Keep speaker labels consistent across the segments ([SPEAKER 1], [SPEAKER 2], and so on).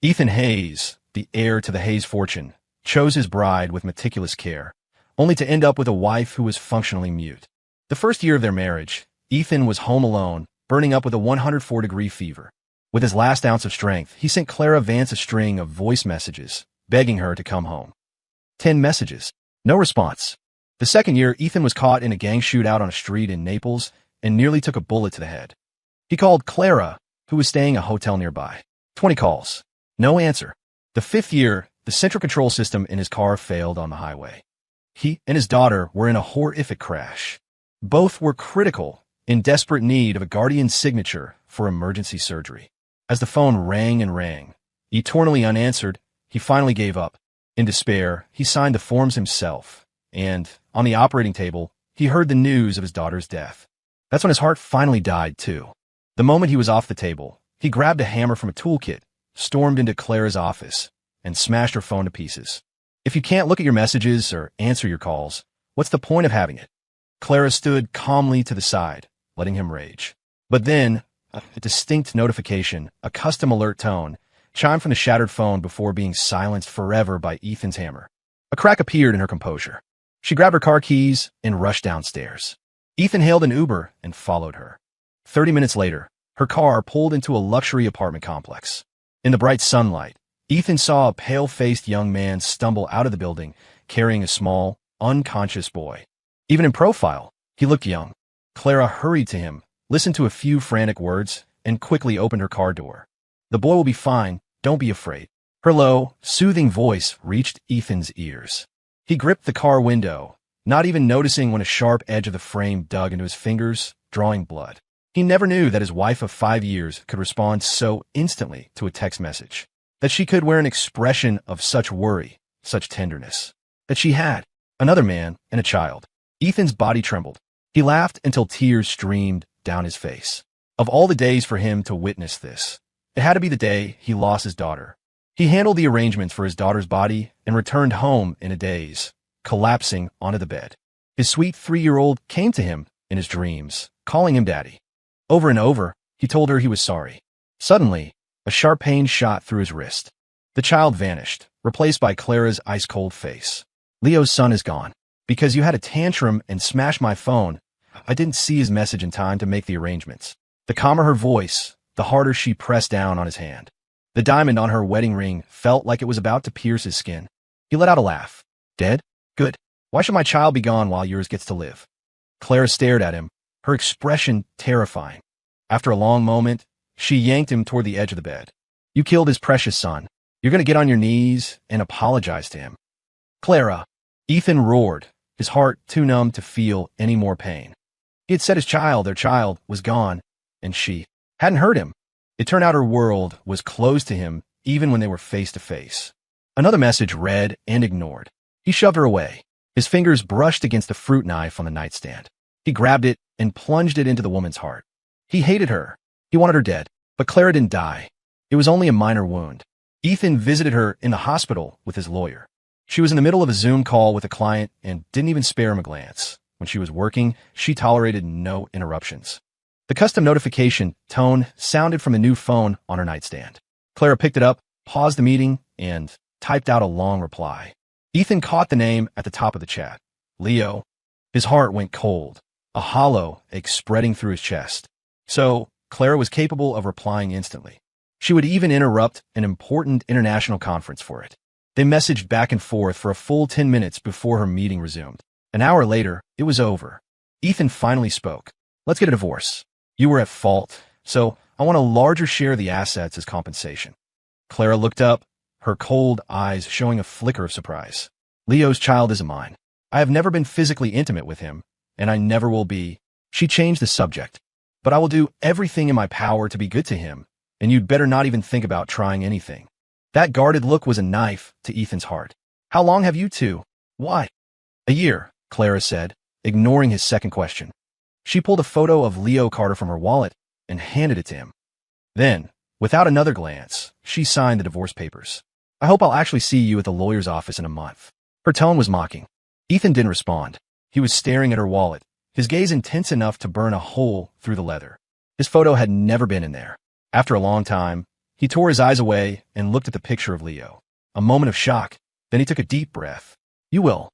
[SPEAKER 1] Ethan Hayes, the heir to the Hayes fortune, chose his bride with meticulous care, only to end up with a wife who was functionally mute. The first year of their marriage, Ethan was home alone, burning up with a 104-degree fever. With his last ounce of strength, he sent Clara Vance a string of voice messages, begging her to come home. 10 messages. No response. The second year, Ethan was caught in a gang shootout on a street in Naples and nearly took a bullet to the head. He called Clara, who was staying at a hotel nearby. 20 calls. No answer. The fifth year, the central control system in his car failed on the highway. He and his daughter were in a horrific crash. Both were critical, in desperate need of a guardian's signature for emergency surgery. As the phone rang and rang, eternally unanswered, he finally gave up. In despair, he signed the forms himself, and, on the operating table, he heard the news of his daughter's death. That's when his heart finally died, too. The moment he was off the table, he grabbed a hammer from a toolkit, stormed into Clara's office, and smashed her phone to pieces. If you can't look at your messages or answer your calls, what's the point of having it? Clara stood calmly to the side, letting him rage. But then, a distinct notification, a custom alert tone, chimed from the shattered phone before being silenced forever by Ethan's hammer. A crack appeared in her composure. She grabbed her car keys and rushed downstairs. Ethan hailed an Uber and followed her. 30 minutes later, her car pulled into a luxury apartment complex. In the bright sunlight, Ethan saw a pale-faced young man stumble out of the building, carrying a small, unconscious boy. Even in profile, he looked young. Clara hurried to him, listened to a few frantic words, and quickly opened her car door. "The boy will be fine. Don't be afraid." Her low, soothing voice reached Ethan's ears. He gripped the car window, not even noticing when a sharp edge of the frame dug into his fingers, drawing blood. He never knew that his wife of 5 years could respond so instantly to a text message, that she could wear an expression of such worry, such tenderness, that she had another man and a child. Ethan's body trembled. He laughed until tears streamed down his face. Of all the days for him to witness this, it had to be the day he lost his daughter. He handled the arrangements for his daughter's body and returned home in a daze, collapsing onto the bed. His sweet 3-year-old came to him in his dreams, calling him daddy. Over and over, he told her he was sorry. Suddenly, a sharp pain shot through his wrist. The child vanished, replaced by Clara's ice-cold face. "Leo's son is gone. Because you had a tantrum and smashed my phone, I didn't see his message in time to make the arrangements." The calmer her voice, the harder she pressed down on his hand. The diamond on her wedding ring felt like it was about to pierce his skin. He let out a laugh. "Dead? Good. Why should my child be gone while yours gets to live?" Clara stared at him, her expression terrifying. After a long moment, she yanked him toward the edge of the bed. "You killed his precious son. You're going to get on your knees and apologize to him." "Clara!" Ethan roared, his heart too numb to feel any more pain. He had said their child, was gone, and she hadn't hurt him. It turned out her world was closed to him even when they were face to face. Another message read and ignored. He shoved her away. His fingers brushed against the fruit knife on the nightstand. He grabbed it and plunged it into the woman's heart. He hated her. He wanted her dead. But Clara didn't die. It was only a minor wound. Ethan visited her in the hospital with his lawyer. She was in the middle of a Zoom call with a client and didn't even spare him a glance. When she was working, she tolerated no interruptions. The custom notification tone sounded from the new phone on her nightstand. Clara picked it up, paused the meeting, and typed out a long reply. Ethan caught the name at the top of the chat. Leo. His heart went cold, a hollow ache spreading through his chest. So, Clara was capable of replying instantly. She would even interrupt an important international conference for it. They messaged back and forth for a full 10 minutes before her meeting resumed. An hour later, it was over. Ethan finally spoke. "Let's get a divorce. You were at fault, so I want a larger share of the assets as compensation." Clara looked up, her cold eyes showing a flicker of surprise. "Leo's child isn't mine. I have never been physically intimate with him, and I never will be." She changed the subject. "But I will do everything in my power to be good to him, and you'd better not even think about trying anything." That guarded look was a knife to Ethan's heart. "How long have you two?" "Why?" "A year," Clara said, ignoring his second question. She pulled a photo of Leo Carter from her wallet and handed it to him. Then, without another glance, she signed the divorce papers. "I hope I'll actually see you at the lawyer's office in a month." Her tone was mocking. Ethan didn't respond. He was staring at her wallet, his gaze intense enough to burn a hole through the leather. His photo had never been in there. After a long time, He tore his eyes away and looked at the picture of Leo. A moment of shock, then he took a deep breath. You will.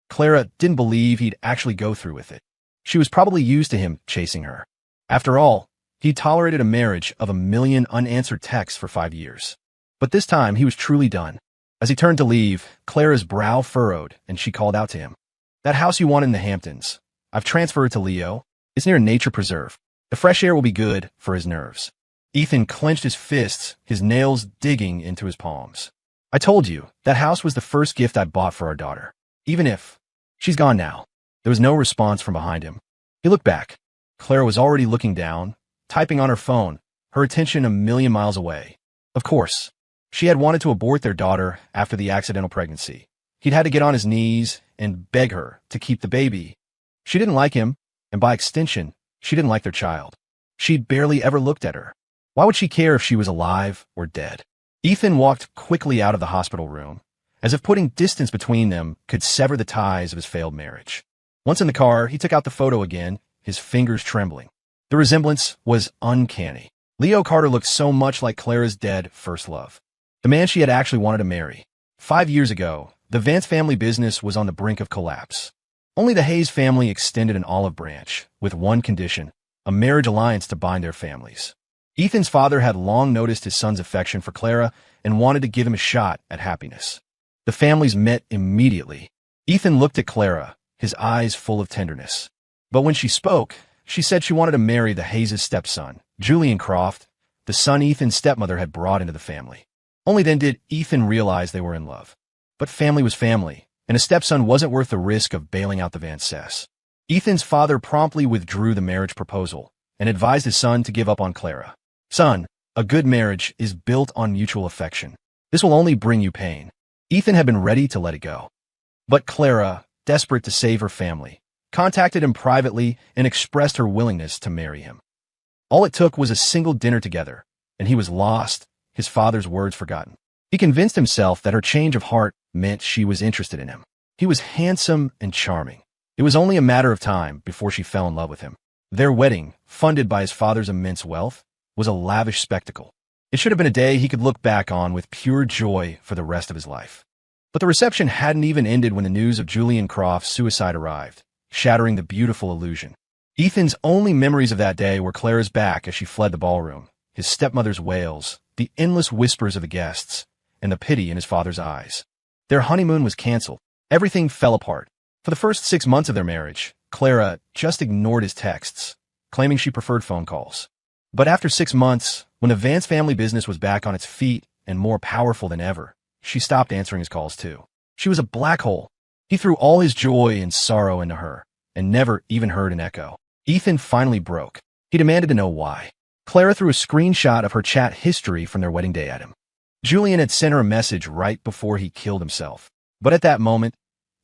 [SPEAKER 1] Clara didn't believe he'd actually go through with it. She was probably used to him chasing her. After all, he tolerated a marriage of 1,000,000 unanswered texts for 5 years. But this time, he was truly done. As he turned to leave, Clara's brow furrowed, and she called out to him. That house you want in the Hamptons. I've transferred to Leo. It's near a nature preserve. The fresh air will be good for his nerves. Ethan clenched his fists, his nails digging into his palms. I told you, that house was the first gift I bought for our daughter. Even if... She's gone now. There was no response from behind him. He looked back. Clara was already looking down, typing on her phone, her attention 1,000,000 miles away. Of course. She had wanted to abort their daughter after the accidental pregnancy. He'd had to get on his knees and beg her to keep the baby. She didn't like him, and by extension, she didn't like their child. She'd barely ever looked at her. Why would she care if she was alive or dead? Ethan walked quickly out of the hospital room, as if putting distance between them could sever the ties of his failed marriage. Once in the car, he took out the photo again, his fingers trembling. The resemblance was uncanny. Leo Carter looked so much like Clara's dead first love. The man she had actually wanted to marry. 5 years ago, the Vance family business was on the brink of collapse. Only the Hayes family extended an olive branch, with one condition, a marriage alliance to bind their families. Ethan's father had long noticed his son's affection for Clara and wanted to give him a shot at happiness. The families met immediately. Ethan looked at Clara, his eyes full of tenderness. But when she spoke, she said she wanted to marry the Hayes' stepson, Julian Croft, the son Ethan's stepmother had brought into the family. Only then did Ethan realize they were in love. But family was family, and a stepson wasn't worth the risk of bailing out the Vances. Ethan's father promptly withdrew the marriage proposal and advised his son to give up on Clara. Son, a good marriage is built on mutual affection. This will only bring you pain. Ethan had been ready to let it go. But Clara, desperate to save her family, contacted him privately and expressed her willingness to marry him. All it took was a single dinner together, and he was lost, his father's words forgotten. He convinced himself that her change of heart meant she was interested in him. He was handsome and charming. It was only a matter of time before she fell in love with him. Their wedding, funded by his father's immense wealth, was a lavish spectacle. It should have been a day he could look back on with pure joy for the rest of his life. But the reception hadn't even ended when the news of Julian Croft's suicide arrived, shattering the beautiful illusion. Ethan's only memories of that day were Clara's back as she fled the ballroom, his stepmother's wails, the endless whispers of the guests, and the pity in his father's eyes. Their honeymoon was canceled. Everything fell apart. For the first 6 months of their marriage, Clara just ignored his texts, claiming she preferred phone calls. But after 6 months, when the Vance family business was back on its feet and more powerful than ever, she stopped answering his calls too. She was a black hole. He threw all his joy and sorrow into her, and never even heard an echo. Ethan finally broke. He demanded to know why. Clara threw a screenshot of her chat history from their wedding day at him. Julian had sent her a message right before he killed himself. But at that moment,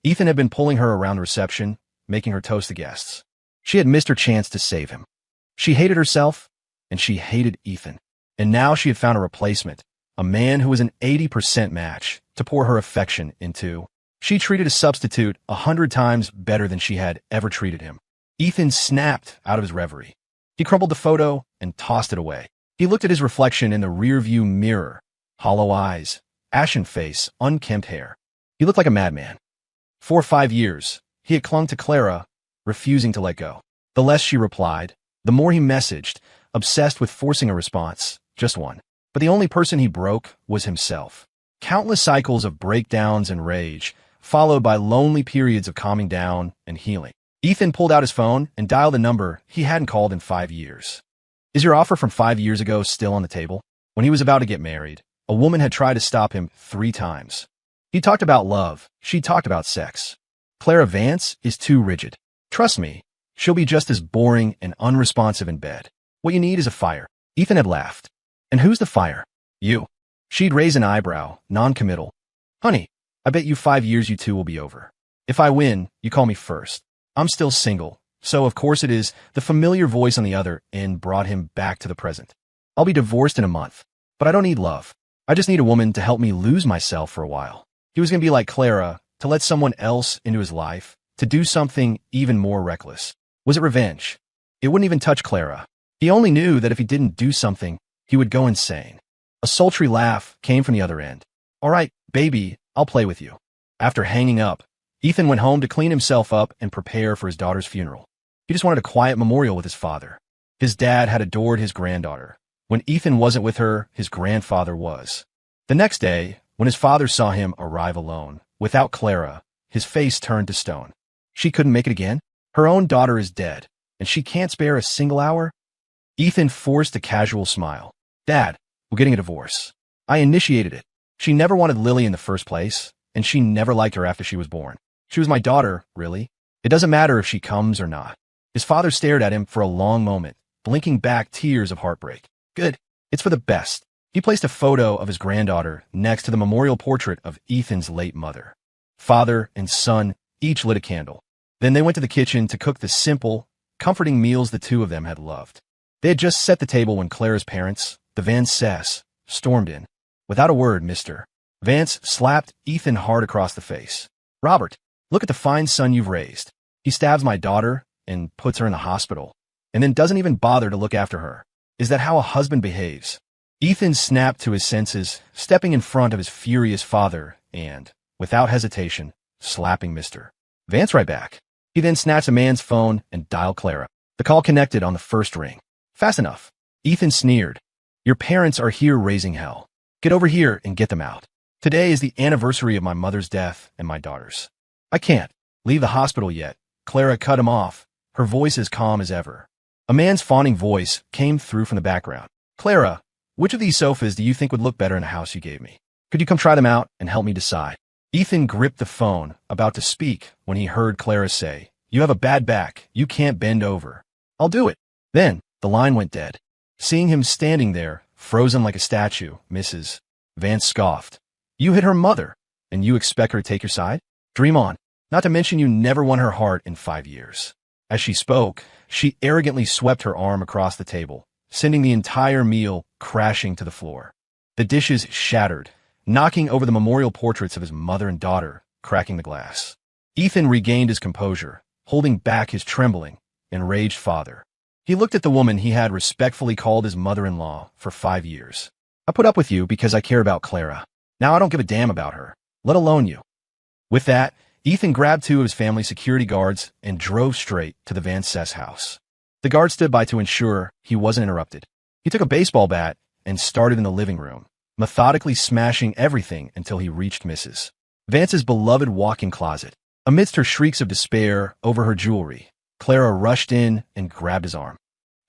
[SPEAKER 1] Ethan had been pulling her around the reception, making her toast the guests. She had missed her chance to save him. She hated herself, and she hated Ethan. And now she had found a replacement, a man who was an 80% match to pour her affection into. She treated a substitute 100 times better than she had ever treated him. Ethan snapped out of his reverie. He crumpled the photo and tossed it away. He looked at his reflection in the rearview mirror. Hollow eyes, ashen face, unkempt hair. He looked like a madman. For 5 years, he had clung to Clara, refusing to let go. The less she replied, the more he messaged, obsessed with forcing a response, just one. But the only person he broke was himself. Countless cycles of breakdowns and rage, followed by lonely periods of calming down and healing. Ethan pulled out his phone and dialed a number he hadn't called in 5 years. Is your offer from 5 years ago still on the table? When he was about to get married, a woman had tried to stop him 3 times. He talked about love. She talked about sex. Clara Vance is too rigid. Trust me, she'll be just as boring and unresponsive in bed. What you need is a fire. Ethan had laughed. And who's the fire? You. She'd raise an eyebrow, non-committal. Honey, I bet you 5 years you two will be over. If I win, you call me first. I'm still single, so of course it is. The familiar voice on the other end brought him back to the present. I'll be divorced in a month, but I don't need love. I just need a woman to help me lose myself for a while. He was going to be like Clara, to let someone else into his life, to do something even more reckless. Was it revenge? It wouldn't even touch Clara. He only knew that if he didn't do something, he would go insane. A sultry laugh came from the other end. All right, baby, I'll play with you. After hanging up, Ethan went home to clean himself up and prepare for his daughter's funeral. He just wanted a quiet memorial with his father. His dad had adored his granddaughter. When Ethan wasn't with her, his grandfather was. The next day, when his father saw him arrive alone, without Clara, his face turned to stone. She couldn't make it again? Her own daughter is dead, and she can't spare a single hour? Ethan forced a casual smile. Dad, we're getting a divorce. I initiated it. She never wanted Lily in the first place, and she never liked her after she was born. She was my daughter, really. It doesn't matter if she comes or not. His father stared at him for a long moment, blinking back tears of heartbreak. Good. It's for the best. He placed a photo of his granddaughter next to the memorial portrait of Ethan's late mother. Father and son each lit a candle. Then they went to the kitchen to cook the simple, comforting meals the two of them had loved. They had just set the table when Clara's parents, the Van Cess, stormed in. Without a word, Mr. Vance slapped Ethan hard across the face. Robert, look at the fine son you've raised. He stabs my daughter and puts her in the hospital, and then doesn't even bother to look after her. Is that how a husband behaves? Ethan snapped to his senses, stepping in front of his furious father and, without hesitation, slapping Mr. Vance right back. He then snatched a man's phone and dialed Clara. The call connected on the first ring. Fast enough. Ethan sneered. Your parents are here raising hell. Get over here and get them out. Today is the anniversary of my mother's death and my daughter's. I can't leave the hospital yet. Clara cut him off, her voice as calm as ever. A man's fawning voice came through from the background. Clara, which of these sofas do you think would look better in a house you gave me? Could you come try them out and help me decide? Ethan gripped the phone, about to speak, when he heard Clara say, You have a bad back. You can't bend over. I'll do it. Then, the line went dead. Seeing him standing there, frozen like a statue, Mrs. Vance scoffed. You hit her mother, and you expect her to take your side? Dream on. Not to mention you never won her heart in 5 years. As she spoke, she arrogantly swept her arm across the table, sending the entire meal crashing to the floor. The dishes shattered, knocking over the memorial portraits of his mother and daughter, cracking the glass. Ethan regained his composure, holding back his trembling, enraged father. He looked at the woman he had respectfully called his mother-in-law for 5 years. I put up with you because I care about Clara. Now I don't give a damn about her, let alone you. With that, Ethan grabbed 2 of his family security guards and drove straight to the Van Cess house. The guard stood by to ensure he wasn't interrupted. He took a baseball bat and started in the living room, methodically smashing everything until he reached Mrs. Vance's beloved walk-in closet. Amidst her shrieks of despair over her jewelry, Clara rushed in and grabbed his arm.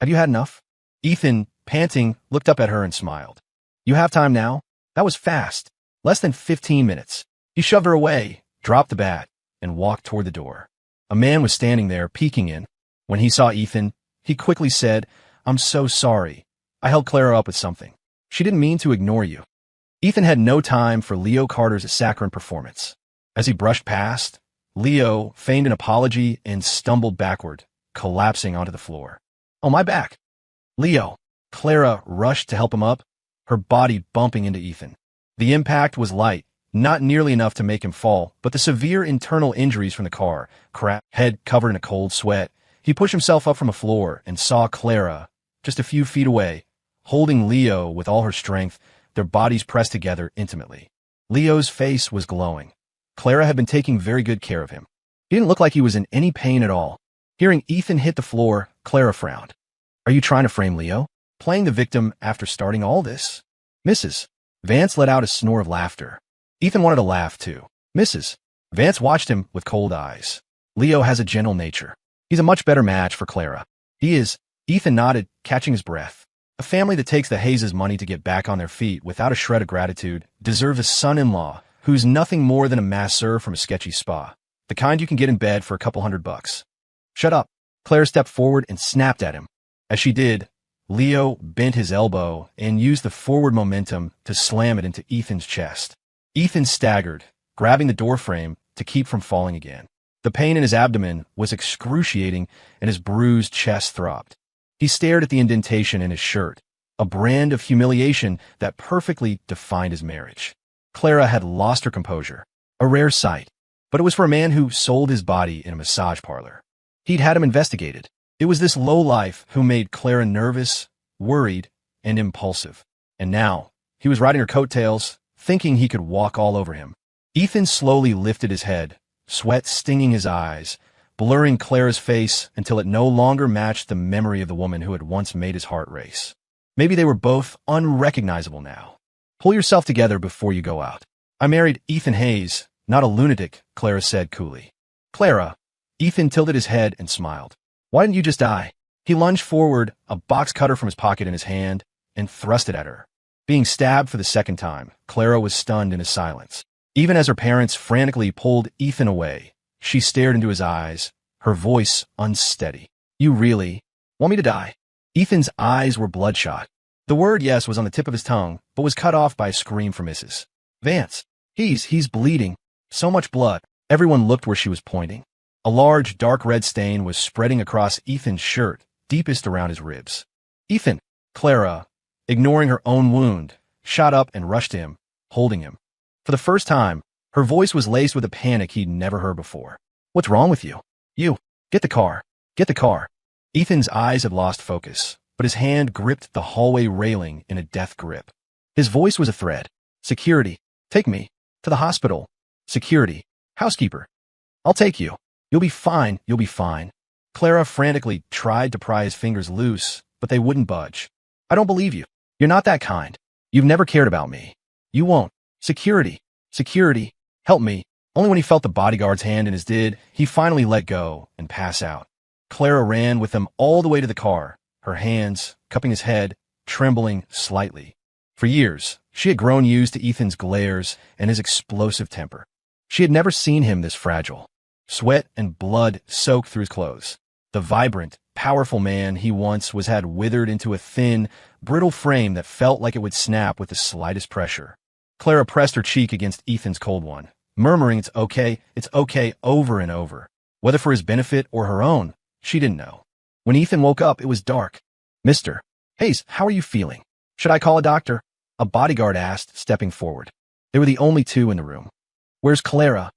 [SPEAKER 1] Have you had enough? Ethan, panting, looked up at her and smiled. You have time now? That was fast. Less than 15 minutes. He shoved her away, dropped the bat, and walked toward the door. A man was standing there, peeking in. When he saw Ethan, he quickly said, I'm so sorry. I held Clara up with something. She didn't mean to ignore you. Ethan had no time for Leo Carter's saccharine performance. As he brushed past, Leo feigned an apology and stumbled backward, collapsing onto the floor. Oh, my back. Leo. Clara rushed to help him up, her body bumping into Ethan. The impact was light, not nearly enough to make him fall, but the severe internal injuries from the car, head covered in a cold sweat. He pushed himself up from the floor and saw Clara, just a few feet away, holding Leo with all her strength, their bodies pressed together intimately. Leo's face was glowing. Clara had been taking very good care of him. He didn't look like he was in any pain at all. Hearing Ethan hit the floor, Clara frowned. Are you trying to frame Leo? Playing the victim after starting all this? Mrs. Vance let out a snore of laughter. Ethan wanted to laugh too. Mrs. Vance watched him with cold eyes. Leo has a gentle nature. He's a much better match for Clara. He is. Ethan nodded, catching his breath. A family that takes the Hayes' money to get back on their feet without a shred of gratitude deserves a son-in-law who's nothing more than a masseur from a sketchy spa, the kind you can get in bed for a couple $100. Shut up. Clara stepped forward and snapped at him. As she did, Leo bent his elbow and used the forward momentum to slam it into Ethan's chest. Ethan staggered, grabbing the doorframe to keep from falling again. The pain in his abdomen was excruciating and his bruised chest throbbed. He stared at the indentation in his shirt, a brand of humiliation that perfectly defined his marriage. Clara had lost her composure, a rare sight, but it was for a man who sold his body in a massage parlor. He'd had him investigated. It was this lowlife who made Clara nervous, worried, and impulsive. And now, He was riding her coattails, thinking he could walk all over him. Ethan slowly lifted his head, sweat stinging his eyes, blurring Clara's face until it no longer matched the memory of the woman who had once made his heart race. Maybe they were both unrecognizable now. Pull yourself together before you go out. I married Ethan Hayes, not a lunatic, Clara said coolly. Clara. Ethan tilted his head and smiled. Why didn't you just die? He lunged forward, a box cutter from his pocket in his hand, and thrust it at her. Being stabbed for the second time, Clara was stunned into silence. Even as her parents frantically pulled Ethan away, she stared into his eyes, her voice unsteady. You really want me to die? Ethan's eyes were bloodshot. The word yes was on the tip of his tongue, but was cut off by a scream from Mrs. Vance. He's bleeding. So much blood. Everyone looked where she was pointing. A large, dark red stain was spreading across Ethan's shirt, deepest around his ribs. Ethan, Clara, ignoring her own wound, shot up and rushed to him, holding him. For the first time, her voice was laced with a panic he'd never heard before. What's wrong with you? You. Get the car. Get the car. Ethan's eyes had lost focus, but his hand gripped the hallway railing in a death grip. His voice was a threat. Security. Take me. To the hospital. Security. Housekeeper. I'll take you. You'll be fine. You'll be fine. Clara frantically tried to pry his fingers loose, but they wouldn't budge. I don't believe you. You're not that kind. You've never cared about me. You won't. Security. Security. Help me. Only when he felt the bodyguard's hand in his did he finally let go and pass out. Clara ran with him all the way to the car, her hands cupping his head, trembling slightly. For years, she had grown used to Ethan's glares and his explosive temper. She had never seen him this fragile. Sweat and blood soaked through his clothes. The vibrant, powerful man he once was had withered into a thin, brittle frame that felt like it would snap with the slightest pressure. Clara pressed her cheek against Ethan's cold one, murmuring it's okay over and over. Whether for his benefit or her own, she didn't know. When Ethan woke up, it was dark. Mr. Hayes, how are you feeling? Should I call a doctor? A bodyguard asked, stepping forward. They were the only two in the room. Where's Clara?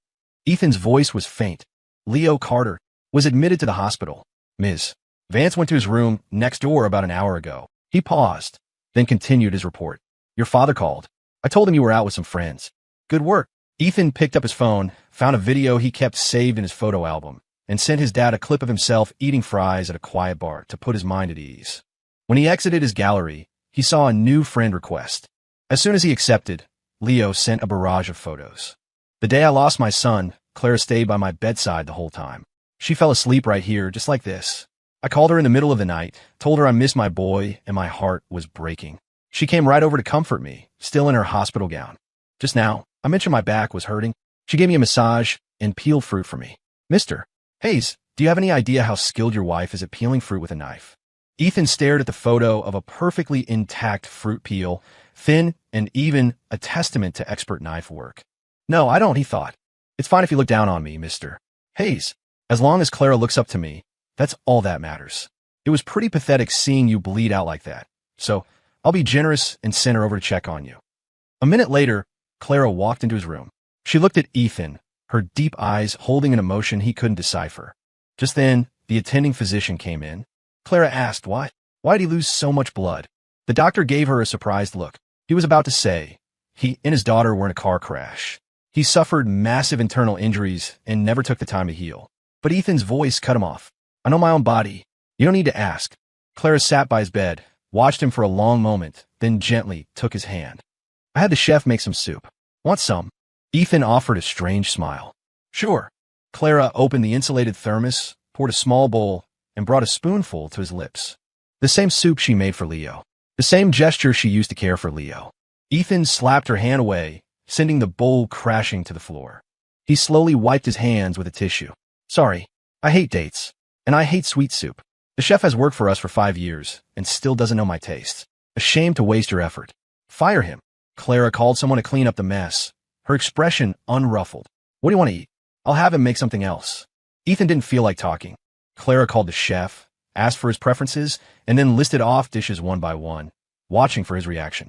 [SPEAKER 1] Ethan's voice was faint. Leo Carter was admitted to the hospital. Ms. Vance went to his room next door about an hour ago. He paused, then continued his report. Your father called. I told him you were out with some friends. Good work. Ethan picked up his phone, found a video he kept saved in his photo album, and sent his dad a clip of himself eating fries at a quiet bar to put his mind at ease. When he exited his gallery, he saw a new friend request. As soon as he accepted, Leo sent a barrage of photos. The day I lost my son, Clara stayed by my bedside the whole time. She fell asleep right here, just like this. I called her in the middle of the night, told her I missed my boy, and my heart was breaking. She came right over to comfort me, still in her hospital gown. Just now, I mentioned my back was hurting. She gave me a massage and peeled fruit for me. Mr. Hayes, do you have any idea how skilled your wife is at peeling fruit with a knife? Ethan stared at the photo of a perfectly intact fruit peel, thin and even, a testament to expert knife work. No, I don't, he thought. It's fine if you look down on me, Mr. Hayes. As long as Clara looks up to me, that's all that matters. It was pretty pathetic seeing you bleed out like that. So, I'll be generous and send her over to check on you. A minute later, Clara walked into his room. She looked at Ethan, her deep eyes holding an emotion he couldn't decipher. Just then, the attending physician came in. Clara asked, why? Why'd he lose so much blood? The doctor gave her a surprised look. He was about to say, he and his daughter were in a car crash. He suffered massive internal injuries and never took the time to heal. But Ethan's voice cut him off. I know my own body. You don't need to ask. Clara sat by his bed, watched him for a long moment, then gently took his hand. I had the chef make some soup. Want some? Ethan offered a strange smile. Sure. Clara opened the insulated thermos, poured a small bowl, and brought a spoonful to his lips. The same soup she made for Leo. The same gesture she used to care for Leo. Ethan slapped her hand away, sending the bowl crashing to the floor. He slowly wiped his hands with a tissue. Sorry, I hate dates, and I hate sweet soup. The chef has worked for us for 5 years and still doesn't know my tastes. Ashamed to waste your effort. Fire him. Clara called someone to clean up the mess, her expression unruffled. What do you want to eat? I'll have him make something else. Ethan didn't feel like talking. Clara called the chef, asked for his preferences, and then listed off dishes one by one, watching for his reaction.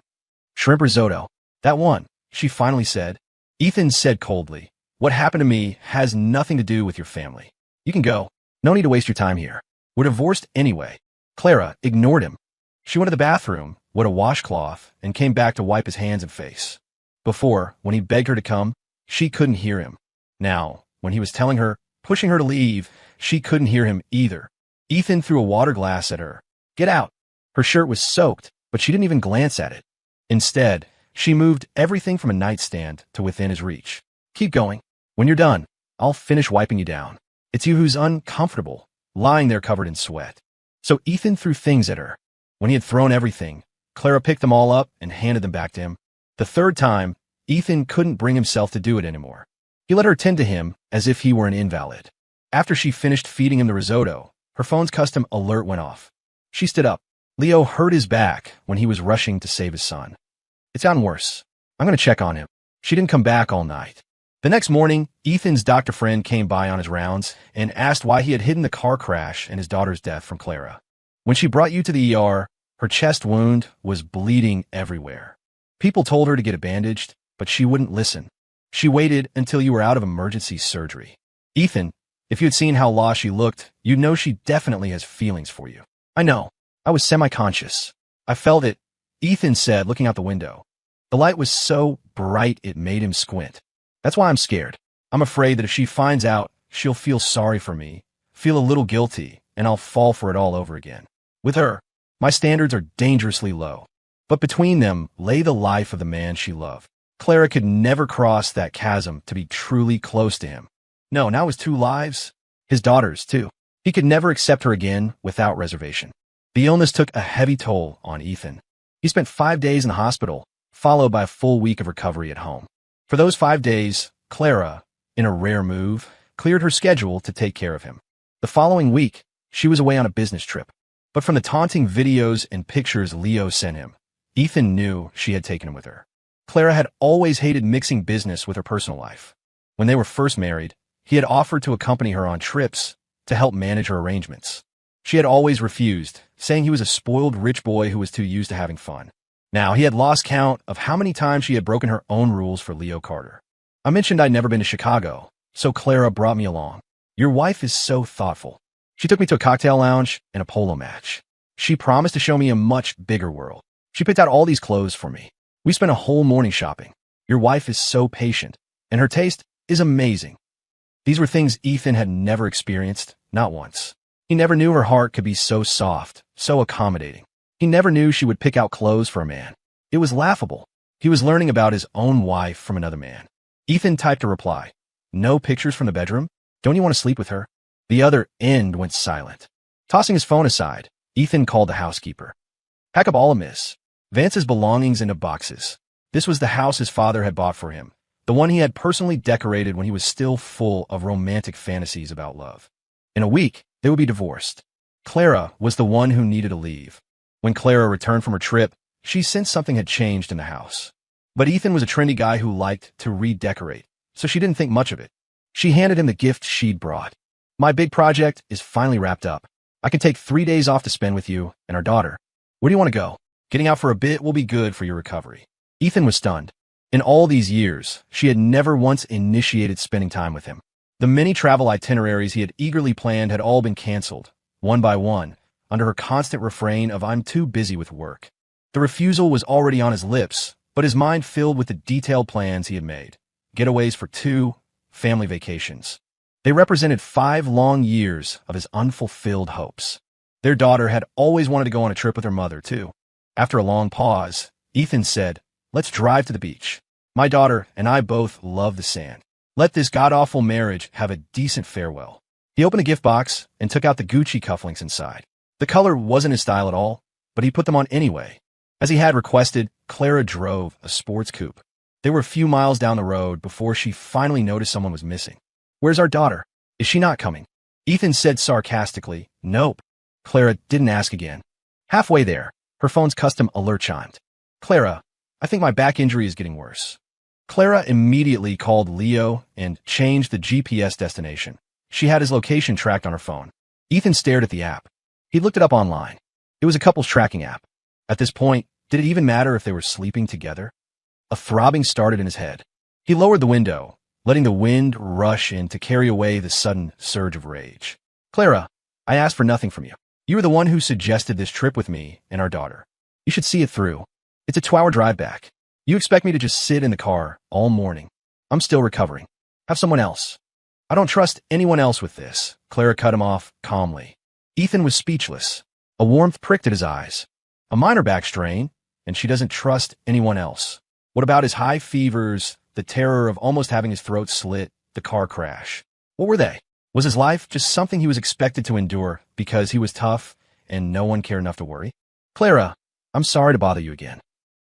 [SPEAKER 1] Shrimp risotto. That one, she finally said. Ethan said coldly, what happened to me has nothing to do with your family. You can go. No need to waste your time here. We're divorced anyway. Clara ignored him. She went to the bathroom, wet a washcloth, and came back to wipe his hands and face. Before, when he begged her to come, she couldn't hear him. Now, when he was telling her, pushing her to leave, she couldn't hear him either. Ethan threw a water glass at her. Get out! Her shirt was soaked, but she didn't even glance at it. Instead, she moved everything from a nightstand to within his reach. Keep going. When you're done, I'll finish wiping you down. It's you who's uncomfortable, lying there covered in sweat. So Ethan threw things at her. When he had thrown everything, Clara picked them all up and handed them back to him. The third time, Ethan couldn't bring himself to do it anymore. He let her tend to him as if he were an invalid. After she finished feeding him the risotto, her phone's custom alert went off. She stood up. Leo hurt his back when he was rushing to save his son. It's gotten worse. I'm going to check on him. She didn't come back all night. The next morning, Ethan's doctor friend came by on his rounds and asked why he had hidden the car crash and his daughter's death from Clara. When she brought you to the ER, her chest wound was bleeding everywhere. People told her to get it bandaged, but she wouldn't listen. She waited until you were out of emergency surgery. Ethan, if you had seen how lost she looked, you'd know she definitely has feelings for you. I know. I was semi-conscious. I felt it, Ethan said, looking out the window. The light was so bright it made him squint. That's why I'm scared. I'm afraid that if she finds out, she'll feel sorry for me, feel a little guilty, and I'll fall for it all over again. With her, my standards are dangerously low. But between them lay the life of the man she loved. Clara could never cross that chasm to be truly close to him. No, now his two lives, his daughters, too. He could never accept her again without reservation. The illness took a heavy toll on Ethan. He spent 5 days in the hospital, followed by a full week of recovery at home. For those 5 days, Clara, in a rare move, cleared her schedule to take care of him. The following week, she was away on a business trip. But from the taunting videos and pictures Leo sent him, Ethan knew she had taken him with her. Clara had always hated mixing business with her personal life. When they were first married, he had offered to accompany her on trips to help manage her arrangements. She had always refused, saying he was a spoiled rich boy who was too used to having fun. Now, he had lost count of how many times she had broken her own rules for Leo Carter. I mentioned I'd never been to Chicago, so Clara brought me along. Your wife is so thoughtful. She took me to a cocktail lounge and a polo match. She promised to show me a much bigger world. She picked out all these clothes for me. We spent a whole morning shopping. Your wife is so patient, and her taste is amazing. These were things Ethan had never experienced, not once. He never knew her heart could be so soft, so accommodating. He never knew she would pick out clothes for a man. It was laughable. He was learning about his own wife from another man. Ethan typed a reply. No pictures from the bedroom? Don't you want to sleep with her? The other end went silent. Tossing his phone aside, Ethan called the housekeeper. Pack up all of Miss Vance's belongings into boxes. This was the house his father had bought for him, the one he had personally decorated when he was still full of romantic fantasies about love. In a week, they would be divorced. Clara was the one who needed to leave. When Clara returned from her trip, she sensed something had changed in the house. But Ethan was a trendy guy who liked to redecorate, so she didn't think much of it. She handed him the gift she'd brought. My big project is finally wrapped up. I can take 3 days off to spend with you and our daughter. Where do you want to go? Getting out for a bit will be good for your recovery. Ethan was stunned. In all these years, she had never once initiated spending time with him. The many travel itineraries he had eagerly planned had all been canceled, one by one, under her constant refrain of "I'm too busy with work." The refusal was already on his lips, but his mind filled with the detailed plans he had made. Getaways for 2 family vacations. They represented 5 long years of his unfulfilled hopes. Their daughter had always wanted to go on a trip with her mother, too. After a long pause, Ethan said, "Let's drive to the beach. My daughter and I both love the sand. Let this god-awful marriage have a decent farewell." He opened a gift box and took out the Gucci cufflinks inside. The color wasn't his style at all, but he put them on anyway. As he had requested, Clara drove a sports coupe. They were a few miles down the road before she finally noticed someone was missing. "Where's our daughter? Is she not coming?" Ethan said sarcastically, "Nope." Clara didn't ask again. Halfway there, her phone's custom alert chimed. "Clara, I think my back injury is getting worse." Clara immediately called Leo and changed the GPS destination. She had his location tracked on her phone. Ethan stared at the app. He looked it up online. It was a couple's tracking app. At this point, did it even matter if they were sleeping together? A throbbing started in his head. He lowered the window, letting the wind rush in to carry away the sudden surge of rage. "Clara, I asked for nothing from you. You were the one who suggested this trip with me and our daughter. You should see it through. It's a 2-hour drive back. You expect me to just sit in the car all morning. I'm still recovering. Have someone else. I don't trust anyone else with this. Clara cut him off calmly. Ethan was speechless. A warmth pricked at his eyes. A minor back strain, and she doesn't trust anyone else. What about his high fevers, the terror of almost having his throat slit, the car crash? What were they? Was his life just something he was expected to endure because he was tough and no one cared enough to worry? Clara, I'm sorry to bother you again.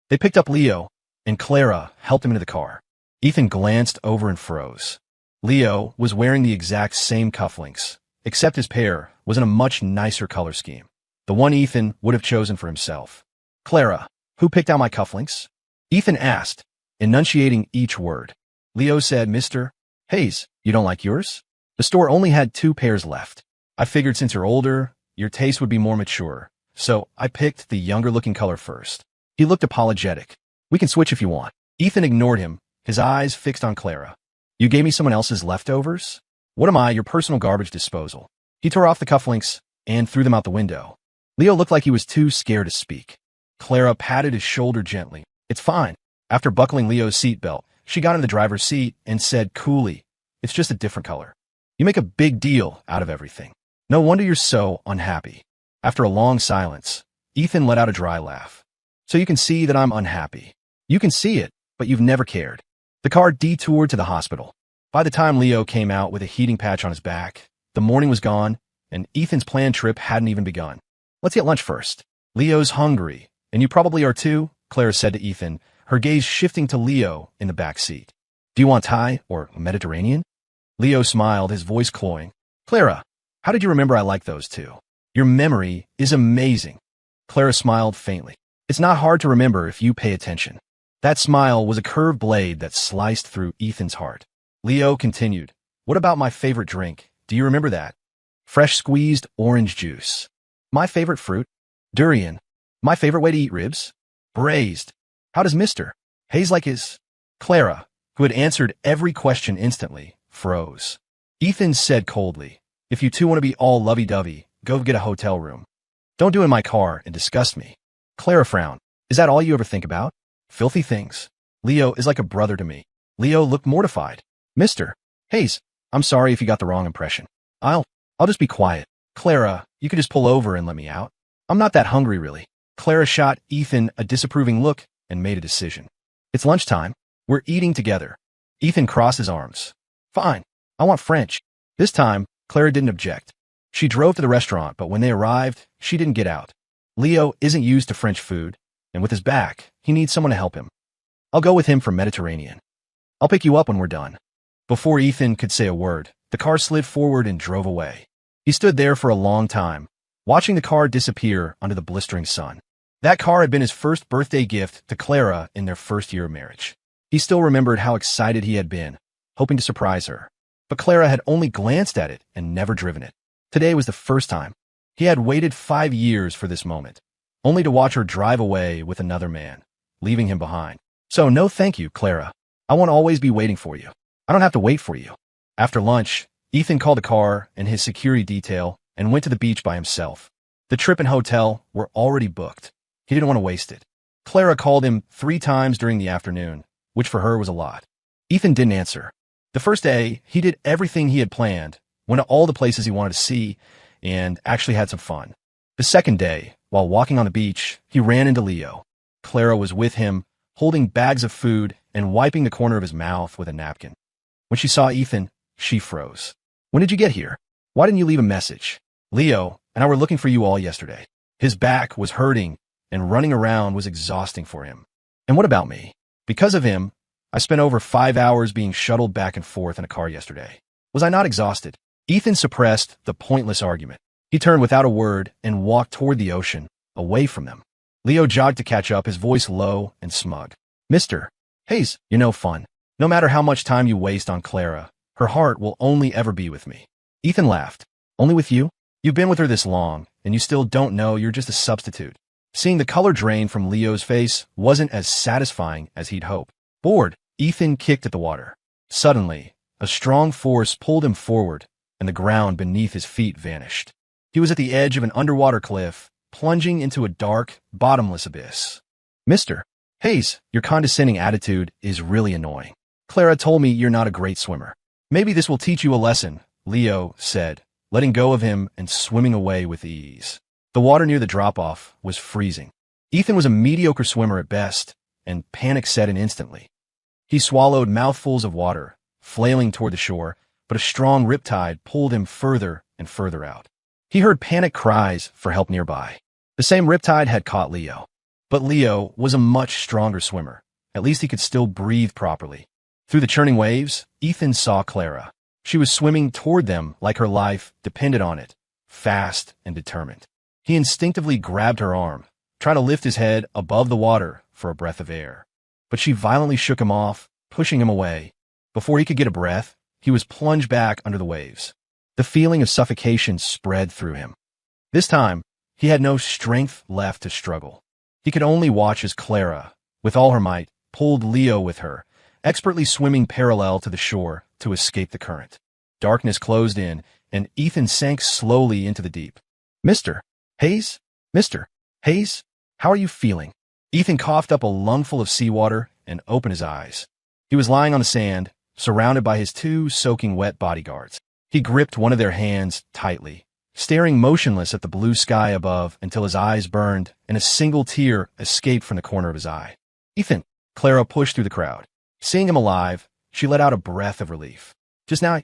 [SPEAKER 1] They picked up Leo, and Clara helped him into the car. Ethan glanced over and froze. Leo was wearing the exact same cufflinks, except his pair was in a much nicer color scheme, the one Ethan would have chosen for himself. Clara, who picked out my cufflinks? Ethan asked, enunciating each word. Leo said, Mr. Hayes, you don't like yours? The store only had 2 pairs left. I figured since you're older, your taste would be more mature, so I picked the younger-looking color first. He looked apologetic. We can switch if you want. Ethan ignored him, his eyes fixed on Clara. You gave me someone else's leftovers? What am I, your personal garbage disposal? He tore off the cufflinks and threw them out the window. Leo looked like he was too scared to speak. Clara patted his shoulder gently. It's fine. After buckling Leo's seatbelt, she got in the driver's seat and said coolly, it's just a different color. You make a big deal out of everything. No wonder you're so unhappy. After a long silence, Ethan let out a dry laugh. So you can see that I'm unhappy. You can see it, but you've never cared. The car detoured to the hospital. By the time Leo came out with a heating patch on his back, the morning was gone, and Ethan's planned trip hadn't even begun. Let's get lunch first. Leo's hungry, and you probably are too, Clara said to Ethan, her gaze shifting to Leo in the back seat. Do you want Thai or Mediterranean? Leo smiled, his voice cloying. Clara, how did you remember I like those two? Your memory is amazing. Clara smiled faintly. It's not hard to remember if you pay attention. That smile was a curved blade that sliced through Ethan's heart. Leo continued, what about my favorite drink? Do you remember that? Fresh squeezed orange juice. My favorite fruit? Durian. My favorite way to eat ribs? Braised. How does Mr. Hayes like his? Clara, who had answered every question instantly, froze. Ethan said coldly, if you two want to be all lovey-dovey, go get a hotel room. Don't do it in my car and disgust me. Clara frowned. Is that all you ever think about? Filthy things. Leo is like a brother to me. Leo looked mortified. Mr. Hayes, I'm sorry if you got the wrong impression. I'll just be quiet. Clara, you could just pull over and let me out. I'm not that hungry, really. Clara shot Ethan a disapproving look and made a decision. It's lunchtime. We're eating together. Ethan crossed his arms. Fine. I want French. This time, Clara didn't object. She drove to the restaurant, but when they arrived, she didn't get out. Leo isn't used to French food, and with his back, he needs someone to help him. I'll go with him for Mediterranean. I'll pick you up when we're done. Before Ethan could say a word, the car slid forward and drove away. He stood there for a long time, watching the car disappear under the blistering sun. That car had been his first birthday gift to Clara in their first year of marriage. He still remembered how excited he had been, hoping to surprise her. But Clara had only glanced at it and never driven it. Today was the first time. He had waited 5 years for this moment, only to watch her drive away with another man, leaving him behind. So no thank you, Clara. I won't always be waiting for you. I don't have to wait for you. After lunch, Ethan called the car and his security detail and went to the beach by himself. The trip and hotel were already booked. He didn't want to waste it. Clara called him 3 times during the afternoon, which for her was a lot. Ethan didn't answer. The first day, he did everything he had planned, went to all the places he wanted to see, and actually had some fun. The second day, while walking on the beach, he ran into Leo. Clara was with him, holding bags of food and wiping the corner of his mouth with a napkin. When she saw Ethan, she froze. When did you get here? Why didn't you leave a message? Leo and I were looking for you all yesterday. His back was hurting, and running around was exhausting for him. And what about me? Because of him, I spent over 5 hours being shuttled back and forth in a car yesterday. Was I not exhausted? Ethan suppressed the pointless argument. He turned without a word and walked toward the ocean, away from them. Leo jogged to catch up, his voice low and smug. Mr. Hayes, you're no fun. No matter how much time you waste on Clara, her heart will only ever be with me. Ethan laughed. Only with you? You've been with her this long, and you still don't know you're just a substitute. Seeing the color drain from Leo's face wasn't as satisfying as he'd hoped. Bored, Ethan kicked at the water. Suddenly, a strong force pulled him forward, and the ground beneath his feet vanished. He was at the edge of an underwater cliff, plunging into a dark, bottomless abyss. Mr. Hayes, your condescending attitude is really annoying. Clara told me you're not a great swimmer. Maybe this will teach you a lesson, Leo said, letting go of him and swimming away with ease. The water near the drop-off was freezing. Ethan was a mediocre swimmer at best, and panic set in instantly. He swallowed mouthfuls of water, flailing toward the shore, but a strong riptide pulled him further and further out. He heard panic cries for help nearby. The same riptide had caught Leo. But Leo was a much stronger swimmer. At least he could still breathe properly. Through the churning waves, Ethan saw Clara. She was swimming toward them like her life depended on it, fast and determined. He instinctively grabbed her arm, trying to lift his head above the water for a breath of air. But she violently shook him off, pushing him away. Before he could get a breath, he was plunged back under the waves. The feeling of suffocation spread through him. This time, he had no strength left to struggle. He could only watch as Clara, with all her might, pulled Leo with her, expertly swimming parallel to the shore to escape the current. Darkness closed in, and Ethan sank slowly into the deep. Mr. Hayes? Mr. Hayes? How are you feeling? Ethan coughed up a lungful of seawater and opened his eyes. He was lying on the sand, surrounded by his two soaking wet bodyguards. He gripped one of their hands tightly, staring motionless at the blue sky above until his eyes burned and a single tear escaped from the corner of his eye. Ethan, Clara pushed through the crowd. Seeing him alive, she let out a breath of relief. Just now,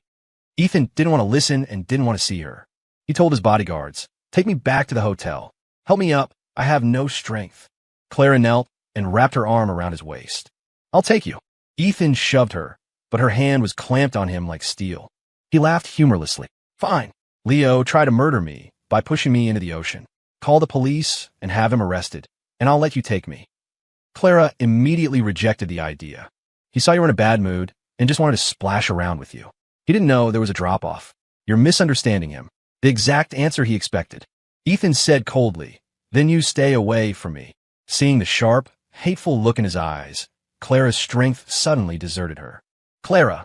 [SPEAKER 1] Ethan didn't want to listen and didn't want to see her. He told his bodyguards, "Take me back to the hotel. Help me up. I have no strength." Clara knelt and wrapped her arm around his waist. "I'll take you." Ethan shoved her, but her hand was clamped on him like steel. He laughed humorlessly. "Fine. Leo tried to murder me by pushing me into the ocean. Call the police and have him arrested, and I'll let you take me." Clara immediately rejected the idea. He saw you were in a bad mood and just wanted to splash around with you. He didn't know there was a drop-off. You're misunderstanding him. The exact answer he expected. Ethan said coldly, "Then you stay away from me." Seeing the sharp, hateful look in his eyes, Clara's strength suddenly deserted her. "Clara!"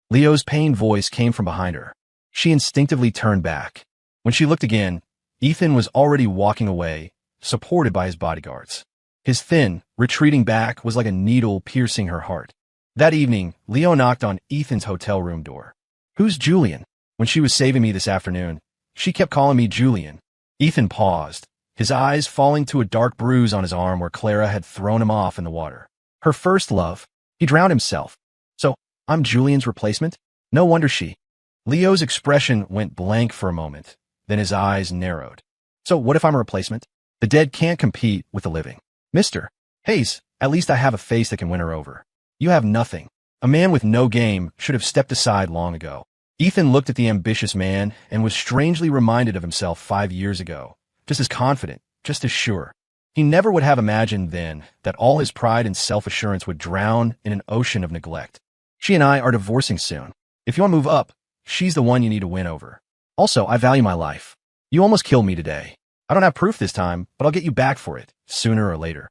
[SPEAKER 1] Leo's pained voice came from behind her. She instinctively turned back. When she looked again, Ethan was already walking away, supported by his bodyguards. His thin, retreating back was like a needle piercing her heart. That evening, Leo knocked on Ethan's hotel room door. "Who's Julian?" When she was saving me this afternoon, she kept calling me Julian. Ethan paused, his eyes falling to a dark bruise on his arm where Clara had thrown him off in the water. Her first love. He drowned himself. So, I'm Julian's replacement? No wonder she. Leo's expression went blank for a moment, then his eyes narrowed. So what if I'm a replacement? The dead can't compete with the living. Mr. Hayes, at least I have a face that can win her over. You have nothing. A man with no game should have stepped aside long ago. Ethan looked at the ambitious man and was strangely reminded of himself 5 years ago. Just as confident, just as sure. He never would have imagined then that all his pride and self-assurance would drown in an ocean of neglect. She and I are divorcing soon. If you want to move up, she's the one you need to win over. Also, I value my life. You almost killed me today. I don't have proof this time, but I'll get you back for it, sooner or later.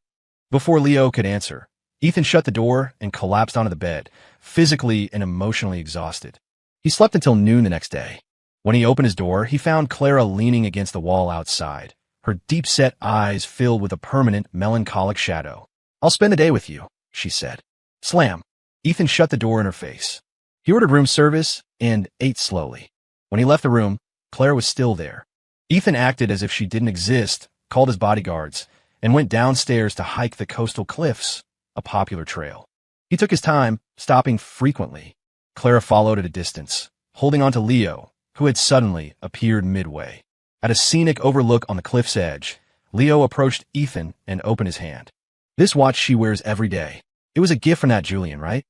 [SPEAKER 1] Before Leo could answer, Ethan shut the door and collapsed onto the bed, physically and emotionally exhausted. He slept until noon the next day. When he opened his door, he found Clara leaning against the wall outside, her deep-set eyes filled with a permanent, melancholic shadow. "I'll spend the day with you," she said. Slam. Ethan shut the door in her face. He ordered room service and ate slowly. When he left the room, Clara was still there. Ethan acted as if she didn't exist, called his bodyguards, and went downstairs to hike the coastal cliffs, a popular trail. He took his time, stopping frequently. Clara followed at a distance, holding on to Leo, who had suddenly appeared midway. At a scenic overlook on the cliff's edge, Leo approached Ethan and opened his hand. "This watch she wears every day. It was a gift from that Julian, right?"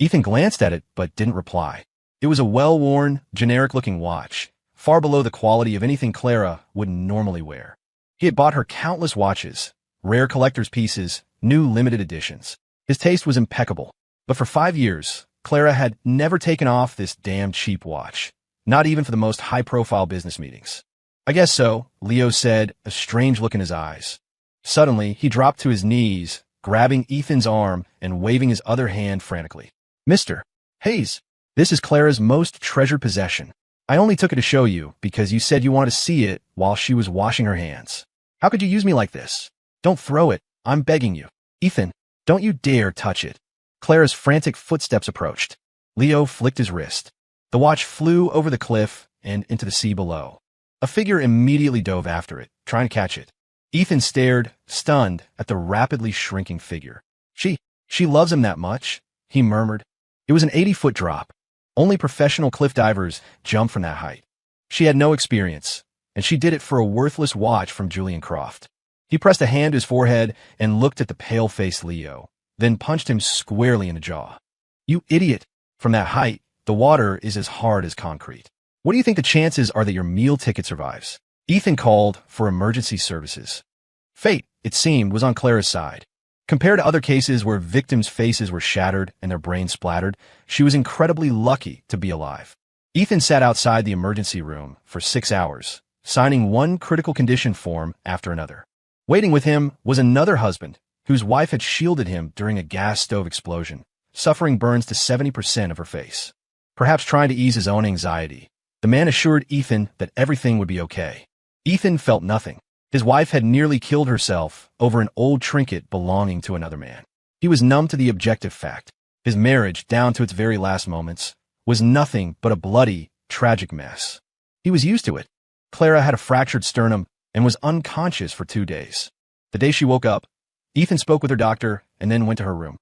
[SPEAKER 1] Ethan glanced at it but didn't reply. It was a well-worn, generic-looking watch, far below the quality of anything Clara would normally wear. He had bought her countless watches, rare collector's pieces, new limited editions. His taste was impeccable. But for 5 years, Clara had never taken off this damn cheap watch, not even for the most high-profile business meetings. "I guess so," Leo said, a strange look in his eyes. Suddenly, he dropped to his knees, grabbing Ethan's arm and waving his other hand frantically. "Mr. Hayes, this is Clara's most treasured possession. I only took it to show you because you said you wanted to see it while she was washing her hands. How could you use me like this? Don't throw it. I'm begging you. Ethan, don't you dare touch it. Clara's frantic footsteps approached. Leo flicked his wrist. The watch flew over the cliff and into the sea below. A figure immediately dove after it, trying to catch it. Ethan stared, stunned, at the rapidly shrinking figure. She loves him that much, he murmured. It was an 80-foot drop. Only professional cliff divers jump from that height. She had no experience, and she did it for a worthless watch from Julian Croft. He pressed a hand to his forehead and looked at the pale-faced Leo, then punched him squarely in the jaw. You idiot! From that height, the water is as hard as concrete. What do you think the chances are that your meal ticket survives? Ethan called for emergency services. Fate, it seemed, was on Clara's side. Compared to other cases where victims' faces were shattered and their brains splattered, she was incredibly lucky to be alive. Ethan sat outside the emergency room for 6 hours, signing one critical condition form after another. Waiting with him was another husband, whose wife had shielded him during a gas stove explosion, suffering burns to 70% of her face. Perhaps trying to ease his own anxiety, the man assured Ethan that everything would be okay. Ethan felt nothing. His wife had nearly killed herself over an old trinket belonging to another man. He was numb to the objective fact. His marriage, down to its very last moments, was nothing but a bloody, tragic mess. He was used to it. Clara had a fractured sternum and was unconscious for 2 days. The day she woke up, Ethan spoke with her doctor and then went to her room.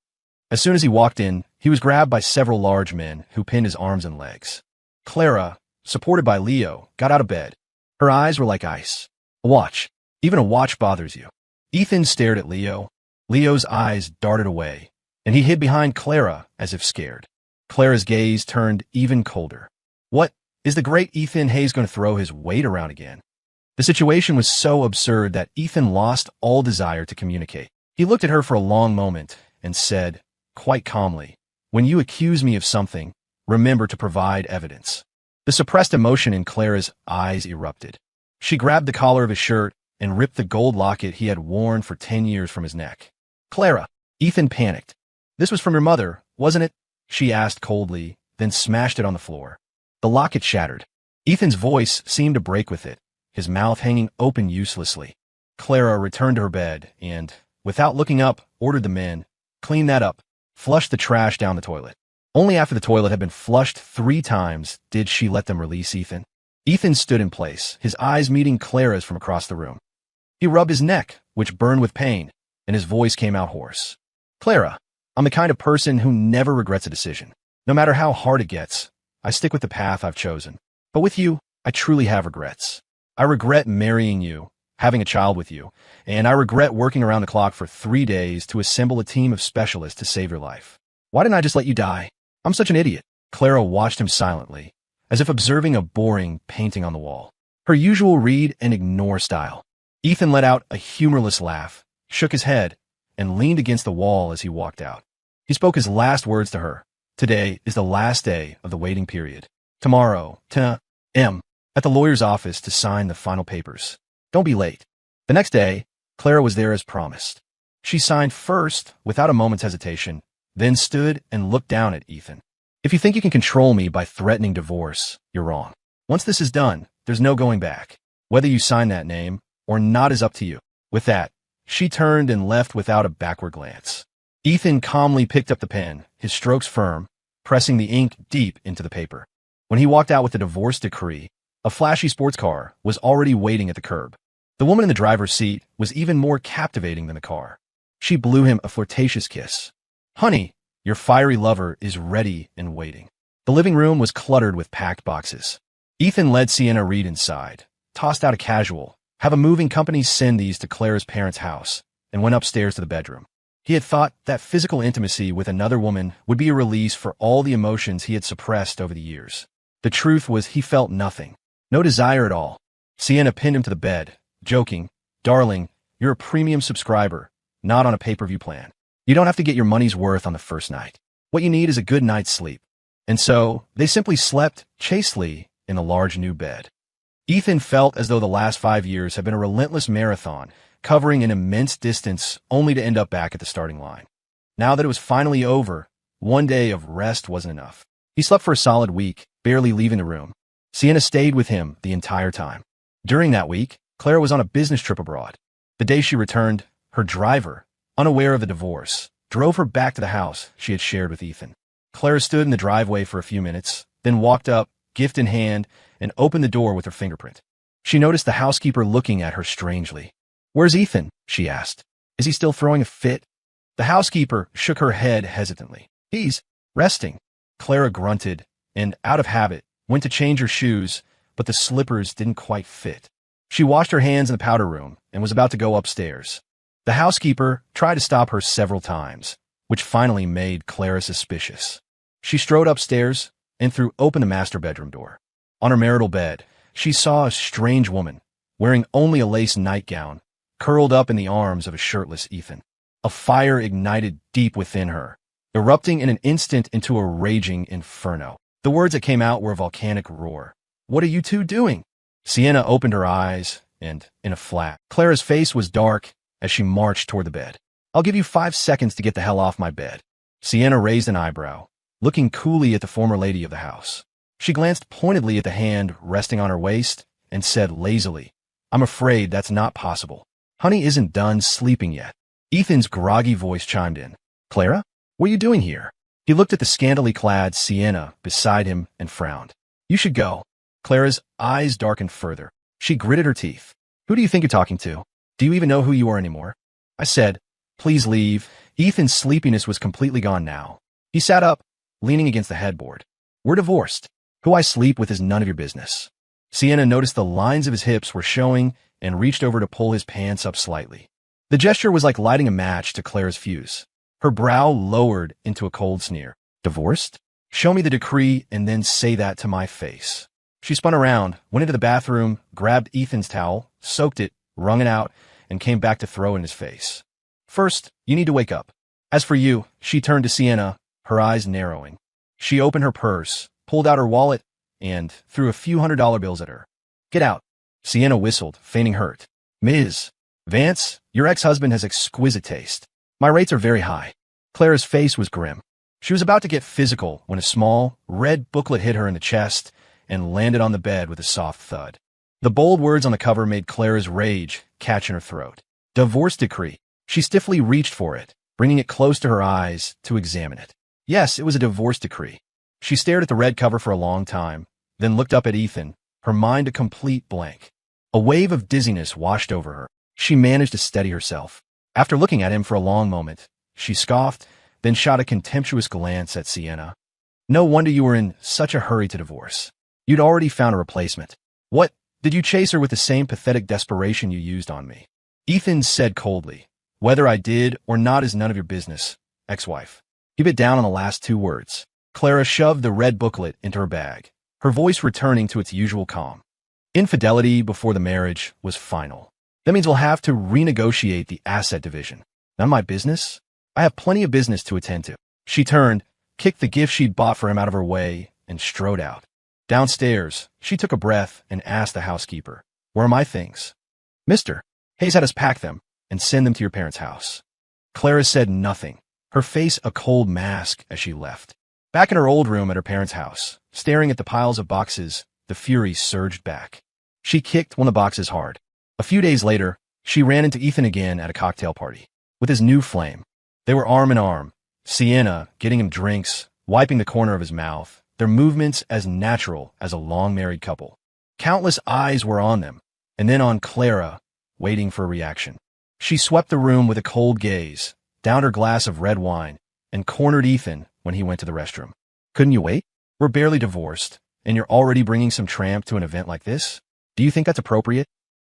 [SPEAKER 1] As soon as he walked in, he was grabbed by several large men who pinned his arms and legs. Clara, supported by Leo, got out of bed. Her eyes were like ice. A watch. Even a watch bothers you. Ethan stared at Leo. Leo's eyes darted away, and he hid behind Clara as if scared. Clara's gaze turned even colder. What? Is the great Ethan Hayes going to throw his weight around again? The situation was so absurd that Ethan lost all desire to communicate. He looked at her for a long moment and said, quite calmly, when you accuse me of something, remember to provide evidence. The suppressed emotion in Clara's eyes erupted. She grabbed the collar of his shirt and ripped the gold locket he had worn for 10 years from his neck. Clara, Ethan panicked. This was from your mother, wasn't it? She asked coldly, then smashed it on the floor. The locket shattered. Ethan's voice seemed to break with it, his mouth hanging open uselessly. Clara returned to her bed and, without looking up, ordered the men, clean that up, flush the trash down the toilet. Only after the toilet had been flushed 3 times did she let them release Ethan. Ethan stood in place, his eyes meeting Clara's from across the room. He rubbed his neck, which burned with pain, and his voice came out hoarse. Clara, I'm the kind of person who never regrets a decision. No matter how hard it gets, I stick with the path I've chosen. But with you, I truly have regrets. I regret marrying you, having a child with you, and I regret working around the clock for 3 days to assemble a team of specialists to save your life. Why didn't I just let you die? I'm such an idiot. Clara watched him silently, as if observing a boring painting on the wall. Her usual read and ignore style. Ethan let out a humorless laugh, shook his head, and leaned against the wall as he walked out. He spoke his last words to her. Today is the last day of the waiting period. Tomorrow, 10 a.m., at the lawyer's office to sign the final papers. Don't be late. The next day, Clara was there as promised. She signed first, without a moment's hesitation, then stood and looked down at Ethan. If you think you can control me by threatening divorce, you're wrong. Once this is done, there's no going back. Whether you sign that name or not is up to you. With that, she turned and left without a backward glance. Ethan calmly picked up the pen, his strokes firm, pressing the ink deep into the paper. When he walked out with the divorce decree, a flashy sports car was already waiting at the curb. The woman in the driver's seat was even more captivating than the car. She blew him a flirtatious kiss. Honey, your fiery lover is ready and waiting. The living room was cluttered with packed boxes. Ethan led Sienna Reed inside, tossed out a casual, have a moving company send these to Clara's parents' house, and went upstairs to the bedroom. He had thought that physical intimacy with another woman would be a release for all the emotions he had suppressed over the years. The truth was he felt nothing, no desire at all. Sienna pinned him to the bed, joking, Darling, you're a premium subscriber, not on a pay-per-view plan. You don't have to get your money's worth on the first night. What you need is a good night's sleep. And so, they simply slept chastely in a large new bed. Ethan felt as though the last 5 years had been a relentless marathon, covering an immense distance only to end up back at the starting line. Now that it was finally over, one day of rest wasn't enough. He slept for a solid week, barely leaving the room. Sienna stayed with him the entire time. During that week, Clara was on a business trip abroad. The day she returned, her driver, unaware of the divorce, drove her back to the house she had shared with Ethan. Clara stood in the driveway for a few minutes, then walked up, gift in hand, and opened the door with her fingerprint. She noticed the housekeeper looking at her strangely. "Where's Ethan?" she asked. "Is he still throwing a fit?" The housekeeper shook her head hesitantly. "He's resting." Clara grunted and, out of habit, went to change her shoes, but the slippers didn't quite fit. She washed her hands in the powder room and was about to go upstairs. The housekeeper tried to stop her several times, which finally made Clara suspicious. She strode upstairs and threw open the master bedroom door. On her marital bed, she saw a strange woman, wearing only a lace nightgown, curled up in the arms of a shirtless Ethan. A fire ignited deep within her, erupting in an instant into a raging inferno. The words that came out were a volcanic roar. "What are you two doing?" Sienna opened her eyes, and, in a flash, Clara's face was dark as she marched toward the bed. "I'll give you 5 seconds to get the hell off my bed." Sienna raised an eyebrow, looking coolly at the former lady of the house. She glanced pointedly at the hand resting on her waist and said lazily, "I'm afraid that's not possible. Honey isn't done sleeping yet." Ethan's groggy voice chimed in. "Clara, what are you doing here?" He looked at the scantily clad Sienna beside him and frowned. "You should go." Clara's eyes darkened further. She gritted her teeth. "Who do you think you're talking to? Do you even know who you are anymore?" I said, "Please leave." Ethan's sleepiness was completely gone now. He sat up, leaning against the headboard. "We're divorced. Who I sleep with is none of your business." Sienna noticed the lines of his hips were showing and reached over to pull his pants up slightly. The gesture was like lighting a match to Clara's fuse. Her brow lowered into a cold sneer. "Divorced? Show me the decree and then say that to my face." She spun around, went into the bathroom, grabbed Ethan's towel, soaked it, wrung it out, and came back to throw it in his face. "First, you need to wake up. As for you," she turned to Sienna, her eyes narrowing. She opened her purse, pulled out her wallet, and threw a few $100 bills at her. "Get out." Sienna whistled, feigning hurt. "Ms. Vance, your ex-husband has exquisite taste. My rates are very high." Clara's face was grim. She was about to get physical when a small, red booklet hit her in the chest and landed on the bed with a soft thud. The bold words on the cover made Clara's rage catch in her throat. "Divorce decree." She stiffly reached for it, bringing it close to her eyes to examine it. Yes, it was a divorce decree. She stared at the red cover for a long time, then looked up at Ethan, her mind a complete blank. A wave of dizziness washed over her. She managed to steady herself. After looking at him for a long moment, she scoffed, then shot a contemptuous glance at Sienna. "No wonder you were in such a hurry to divorce. You'd already found a replacement. What, did you chase her with the same pathetic desperation you used on me?" Ethan said coldly, "Whether I did or not is none of your business, ex-wife." He bit down on the last 2 words. Clara shoved the red booklet into her bag, her voice returning to its usual calm. "Infidelity before the marriage was final. That means we'll have to renegotiate the asset division. None of my business? I have plenty of business to attend to." She turned, kicked the gift she'd bought for him out of her way, and strode out. Downstairs, she took a breath and asked the housekeeper, "Where are my things?" "Mr. Hayes had us pack them and send them to your parents' house." Clara said nothing, her face a cold mask as she left. Back in her old room at her parents' house, staring at the piles of boxes, the fury surged back. She kicked one of the boxes hard. A few days later, she ran into Ethan again at a cocktail party. With his new flame, they were arm in arm, Sienna getting him drinks, wiping the corner of his mouth, their movements as natural as a long-married couple. Countless eyes were on them, and then on Clara, waiting for a reaction. She swept the room with a cold gaze, downed her glass of red wine, and cornered Ethan when he went to the restroom. "Couldn't you wait? We're barely divorced, and you're already bringing some tramp to an event like this? Do you think that's appropriate?"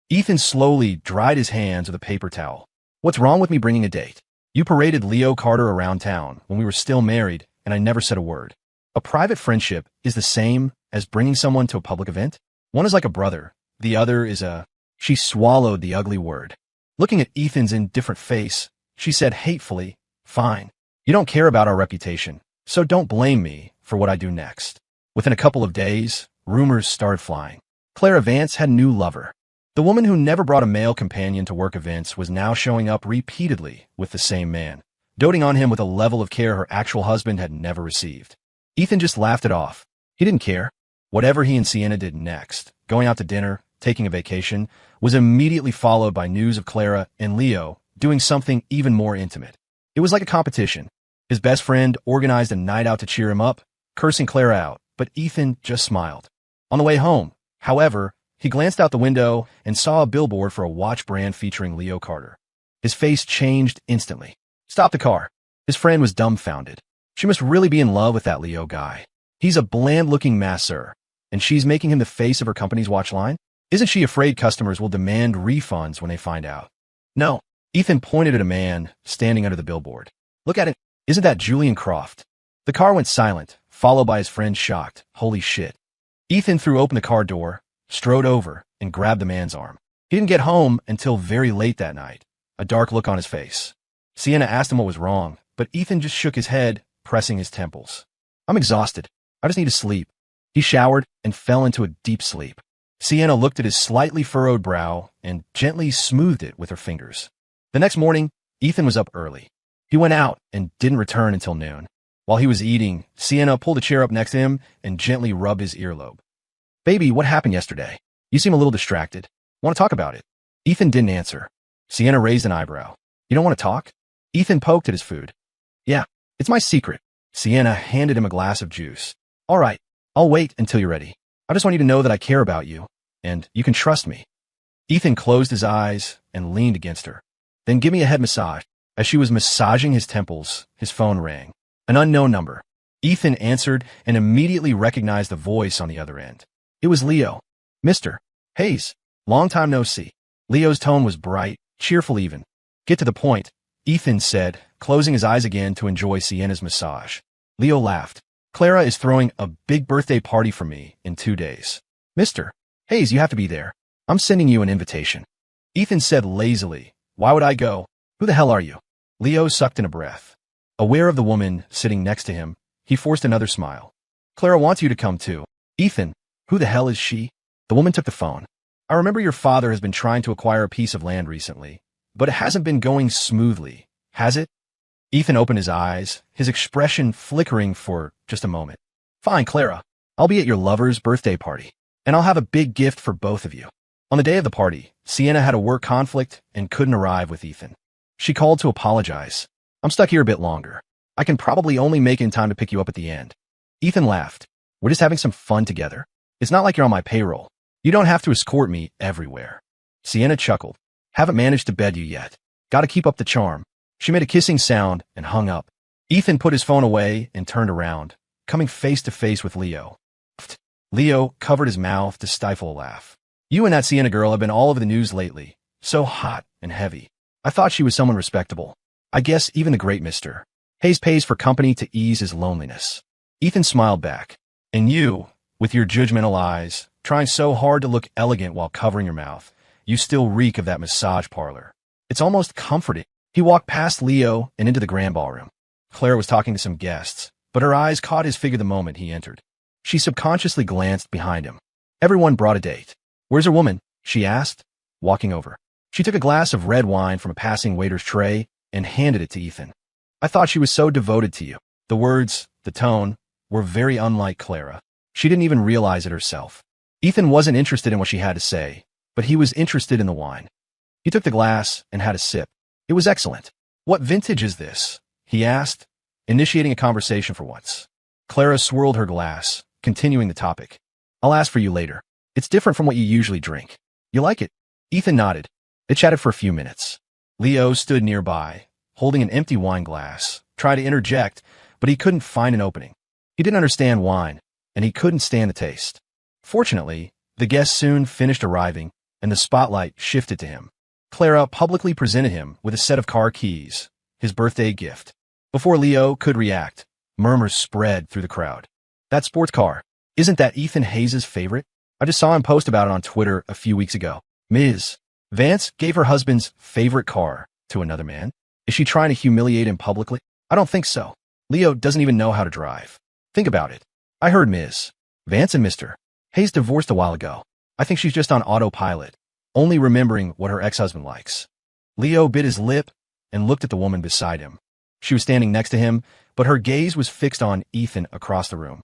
[SPEAKER 1] Ethan slowly dried his hands with a paper towel. "What's wrong with me bringing a date? You paraded Leo Carter around town when we were still married, and I never said a word. A private friendship is the same as bringing someone to a public event. One is like a brother, the other is a—" She swallowed the ugly word. Looking at Ethan's indifferent face, she said hatefully, "Fine. You don't care about our reputation, so don't blame me for what I do next." Within a couple of days, rumors started flying. Clara Vance had a new lover. The woman who never brought a male companion to work events was now showing up repeatedly with the same man, doting on him with a level of care her actual husband had never received. Ethan just laughed it off. He didn't care. Whatever he and Sienna did next, going out to dinner, taking a vacation, was immediately followed by news of Clara and Leo doing something even more intimate. It was like a competition. His best friend organized a night out to cheer him up, cursing Clara out, but Ethan just smiled. On the way home, however, he glanced out the window and saw a billboard for a watch brand featuring Leo Carter. His face changed instantly. "Stop the car." His friend was dumbfounded. She must really be in love with that Leo guy. He's a bland-looking masseur, and she's making him the face of her company's watch line? Isn't she afraid customers will demand refunds when they find out? No. Ethan pointed at a man standing under the billboard. "Look at it. Isn't that Julian Croft?" The car went silent, followed by his friend shocked. "Holy shit." Ethan threw open the car door, strode over, and grabbed the man's arm. He didn't get home until very late that night, a dark look on his face. Sienna asked him what was wrong, but Ethan just shook his head, pressing his temples. "I'm exhausted. I just need to sleep." He showered and fell into a deep sleep. Sienna looked at his slightly furrowed brow and gently smoothed it with her fingers. The next morning, Ethan was up early. He went out and didn't return until noon. While he was eating, Sienna pulled a chair up next to him and gently rubbed his earlobe. "Baby, what happened yesterday? You seem a little distracted. Want to talk about it?" Ethan didn't answer. Sienna raised an eyebrow. "You don't want to talk?" Ethan poked at his food. "Yeah, it's my secret." Sienna handed him a glass of juice. "All right, I'll wait until you're ready. I just want you to know that I care about you, and you can trust me." Ethan closed his eyes and leaned against her. "Then give me a head massage." As she was massaging his temples, his phone rang. An unknown number. Ethan answered and immediately recognized the voice on the other end. It was Leo. "Mr. Hayes, long time no see." Leo's tone was bright, cheerful even. "Get to the point," Ethan said, closing his eyes again to enjoy Sienna's massage. Leo laughed. "Clara is throwing a big birthday party for me in 2 days. Mr. Hayes, you have to be there. I'm sending you an invitation." Ethan said lazily, "Why would I go? Who the hell are you?" Leo sucked in a breath. Aware of the woman sitting next to him, he forced another smile. "Clara wants you to come too." "Ethan, who the hell is she?" The woman took the phone. "I remember your father has been trying to acquire a piece of land recently, but it hasn't been going smoothly, has it?" Ethan opened his eyes, his expression flickering for just a moment. "Fine, Clara. I'll be at your lover's birthday party, and I'll have a big gift for both of you." On the day of the party, Sienna had a work conflict and couldn't arrive with Ethan. She called to apologize. "I'm stuck here a bit longer. I can probably only make it in time to pick you up at the end." Ethan laughed. "We're just having some fun together. It's not like you're on my payroll. You don't have to escort me everywhere." Sienna chuckled. "Haven't managed to bed you yet. Gotta keep up the charm." She made a kissing sound and hung up. Ethan put his phone away and turned around, coming face to face with Leo. Pfft. Leo covered his mouth to stifle a laugh. "You and that Sienna girl have been all over the news lately. So hot and heavy. I thought she was someone respectable. I guess even the great Mr. Hayes pays for company to ease his loneliness." Ethan smiled back. "And you, with your judgmental eyes, trying so hard to look elegant while covering your mouth, you still reek of that massage parlor. It's almost comforting." He walked past Leo and into the grand ballroom. Clara was talking to some guests, but her eyes caught his figure the moment he entered. She subconsciously glanced behind him. Everyone brought a date. "Where's her woman?" she asked, walking over. She took a glass of red wine from a passing waiter's tray and handed it to Ethan. "I thought she was so devoted to you." The words, the tone, were very unlike Clara. She didn't even realize it herself. Ethan wasn't interested in what she had to say, but he was interested in the wine. He took the glass and had a sip. It was excellent. "What vintage is this?" he asked, initiating a conversation for once. Clara swirled her glass, continuing the topic. "I'll ask for you later. It's different from what you usually drink. You like it?" Ethan nodded. They chatted for a few minutes. Leo stood nearby, holding an empty wine glass, tried to interject, but he couldn't find an opening. He didn't understand wine, and he couldn't stand the taste. Fortunately, the guests soon finished arriving, and the spotlight shifted to him. Clara publicly presented him with a set of car keys, his birthday gift. Before Leo could react, murmurs spread through the crowd. "That sports car, isn't that Ethan Hayes' favorite? I just saw him post about it on Twitter a few weeks ago." Ms. Vance gave her husband's favorite car to another man. Is she trying to humiliate him publicly? I don't think so. Leo doesn't even know how to drive. Think about it. I heard Ms. Vance and Mr. Hayes divorced a while ago. I think she's just on autopilot, only remembering what her ex-husband likes. Leo bit his lip and looked at the woman beside him. She was standing next to him, but her gaze was fixed on Ethan across the room.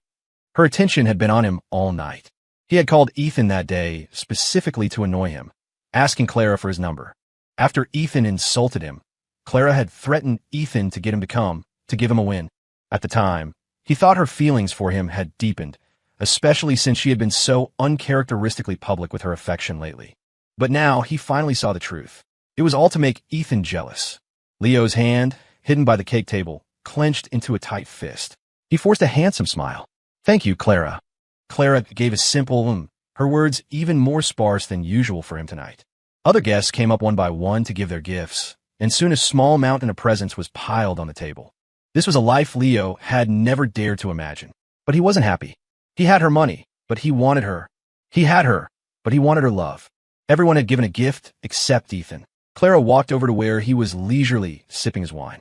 [SPEAKER 1] Her attention had been on him all night. He had called Ethan that day specifically to annoy him, asking Clara for his number. After Ethan insulted him, Clara had threatened Ethan to get him to give him a win. At the time, he thought her feelings for him had deepened, especially since she had been so uncharacteristically public with her affection lately. But now he finally saw the truth. It was all to make Ethan jealous. Leo's hand, hidden by the cake table, clenched into a tight fist. He forced a handsome smile. "Thank you, Clara." Clara gave a simple her words even more sparse than usual for him tonight. Other guests came up one by one to give their gifts, and soon a small mountain of presents was piled on the table. This was a life Leo had never dared to imagine. But he wasn't happy. He had her money, but he wanted her. He had her, but he wanted her love. Everyone had given a gift except Ethan. Clara walked over to where he was leisurely sipping his wine.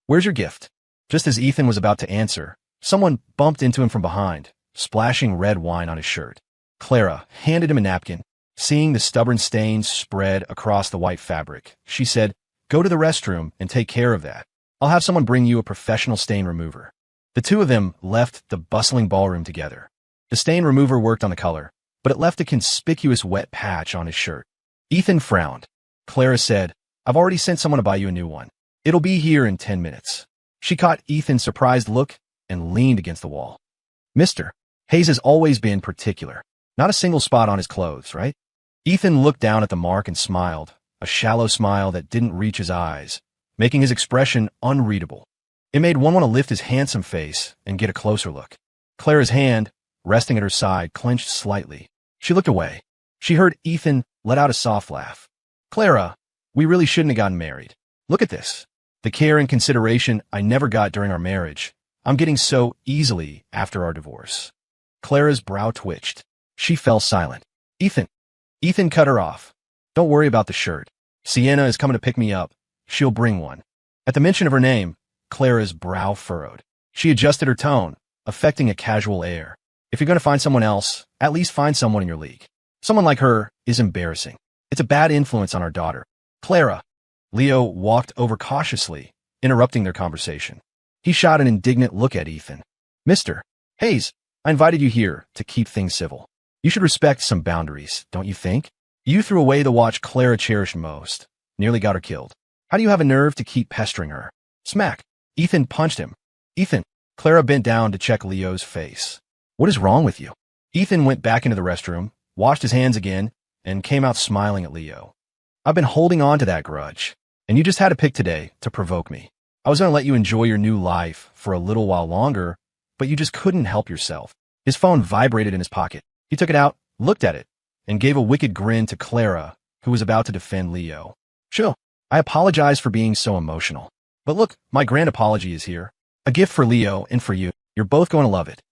[SPEAKER 1] "Where's your gift?" Just as Ethan was about to answer, someone bumped into him from behind, splashing red wine on his shirt. Clara handed him a napkin. Seeing the stubborn stains spread across the white fabric, she said, "Go to the restroom and take care of that. I'll have someone bring you a professional stain remover." The two of them left the bustling ballroom together. The stain remover worked on the color, but it left a conspicuous wet patch on his shirt. Ethan frowned. Clara said, "I've already sent someone to buy you a new one. It'll be here in 10 minutes. She caught Ethan's surprised look and leaned against the wall. "Mr. Hayes has always been particular. Not a single spot on his clothes, right?" Ethan looked down at the mark and smiled, a shallow smile that didn't reach his eyes, making his expression unreadable. It made one want to lift his handsome face and get a closer look. Clara's hand, resting at her side, clenched slightly. She looked away. She heard Ethan let out a soft laugh. "Clara, we really shouldn't have gotten married. Look at this. The care and consideration I never got during our marriage, I'm getting so easily after our divorce." Clara's brow twitched. She fell silent. Ethan cut her off. "Don't worry about the shirt. Sienna is coming to pick me up. She'll bring one." At the mention of her name, Clara's brow furrowed. She adjusted her tone, affecting a casual air. "If you're going to find someone else, at least find someone in your league. Someone like her is embarrassing. It's a bad influence on our daughter." "Clara." Leo walked over cautiously, interrupting their conversation. He shot an indignant look at Ethan. "Mr. Hayes, I invited you here to keep things civil. You should respect some boundaries, don't you think? You threw away the watch Clara cherished most. Nearly got her killed. How do you have a nerve to keep pestering her?" Smack. Ethan punched him. "Ethan." Clara bent down to check Leo's face. "What is wrong with you?" Ethan went back into the restroom, washed his hands again, and came out smiling at Leo. "I've been holding on to that grudge, and you just had to pick today to provoke me. I was going to let you enjoy your new life for a little while longer, but you just couldn't help yourself." His phone vibrated in his pocket. He took it out, looked at it, and gave a wicked grin to Clara, who was about to defend Leo. "Sure, I apologize for being so emotional. But look, my grand apology is here. A gift for Leo and for you. You're both going to love it."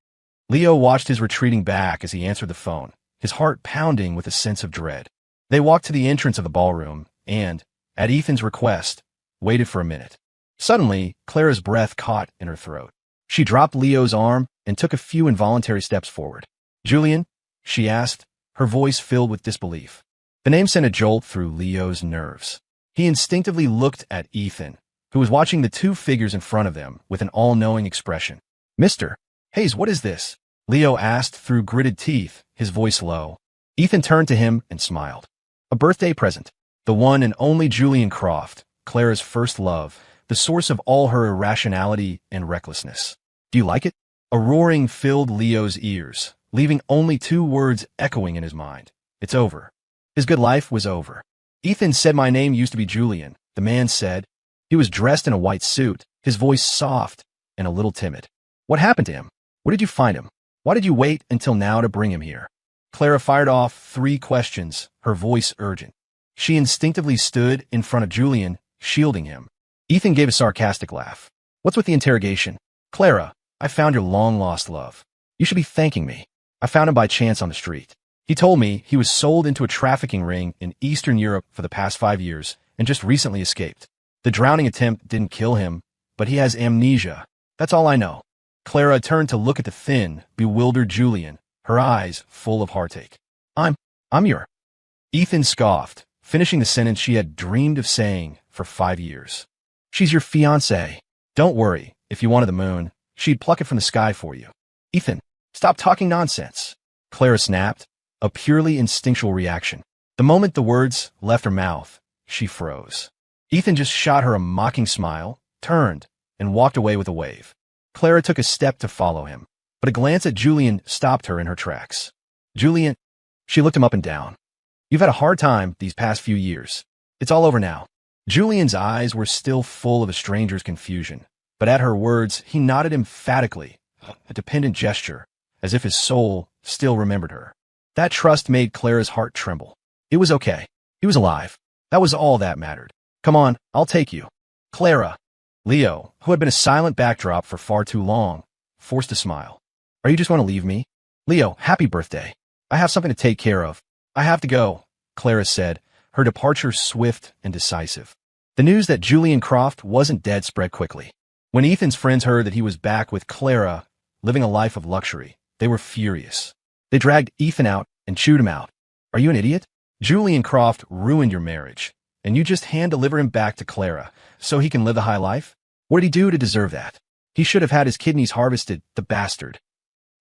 [SPEAKER 1] Leo watched his retreating back as he answered the phone, his heart pounding with a sense of dread. They walked to the entrance of the ballroom and, at Ethan's request, waited for a minute. Suddenly, Clara's breath caught in her throat. She dropped Leo's arm and took a few involuntary steps forward. "Julian?" she asked, her voice filled with disbelief. The name sent a jolt through Leo's nerves. He instinctively looked at Ethan, who was watching the two figures in front of them with an all-knowing expression. "Mr. Hayes, what is this?" Leo asked through gritted teeth, his voice low. Ethan turned to him and smiled. "A birthday present. The one and only Julian Croft, Clara's first love, the source of all her irrationality and recklessness. Do you like it?" A roaring filled Leo's ears, leaving only two words echoing in his mind. It's over. His good life was over. "Ethan said my name used to be Julian," the man said. He was dressed in a white suit, his voice soft and a little timid. "What happened to him? Where did you find him? Why did you wait until now to bring him here?" Clara fired off 3 questions, her voice urgent. She instinctively stood in front of Julian, shielding him. Ethan gave a sarcastic laugh. "What's with the interrogation?" "Clara, I found your long-lost love. You should be thanking me. I found him by chance on the street. He told me he was sold into a trafficking ring in Eastern Europe for the past 5 years and just recently escaped. The drowning attempt didn't kill him, but he has amnesia. That's all I know." Clara turned to look at the thin, bewildered Julian, her eyes full of heartache. I'm your..." Ethan scoffed, finishing the sentence she had dreamed of saying for 5 years. "She's your fiancée. Don't worry, if you wanted the moon, she'd pluck it from the sky for you." "Ethan, stop talking nonsense," Clara snapped, a purely instinctual reaction. The moment the words left her mouth, she froze. Ethan just shot her a mocking smile, turned, and walked away with a wave. Clara took a step to follow him, but a glance at Julian stopped her in her tracks. Julian, she looked him up and down. You've had a hard time these past few years. It's all over now. Julian's eyes were still full of a stranger's confusion, but at her words, he nodded emphatically, a dependent gesture, as if his soul still remembered her. That trust made Clara's heart tremble. It was okay. He was alive. That was all that mattered. Come on, I'll take you. Clara. Leo, who had been a silent backdrop for far too long, forced a smile. Are you just going to leave me? Leo, happy birthday. I have something to take care of. I have to go, Clara said, her departure swift and decisive. The news that Julian Croft wasn't dead spread quickly. When Ethan's friends heard that he was back with Clara, living a life of luxury, they were furious. They dragged Ethan out and chewed him out. Are you an idiot? Julian Croft ruined your marriage, and you just hand-deliver him back to Clara so he can live the high life? What did he do to deserve that? He should have had his kidneys harvested, the bastard.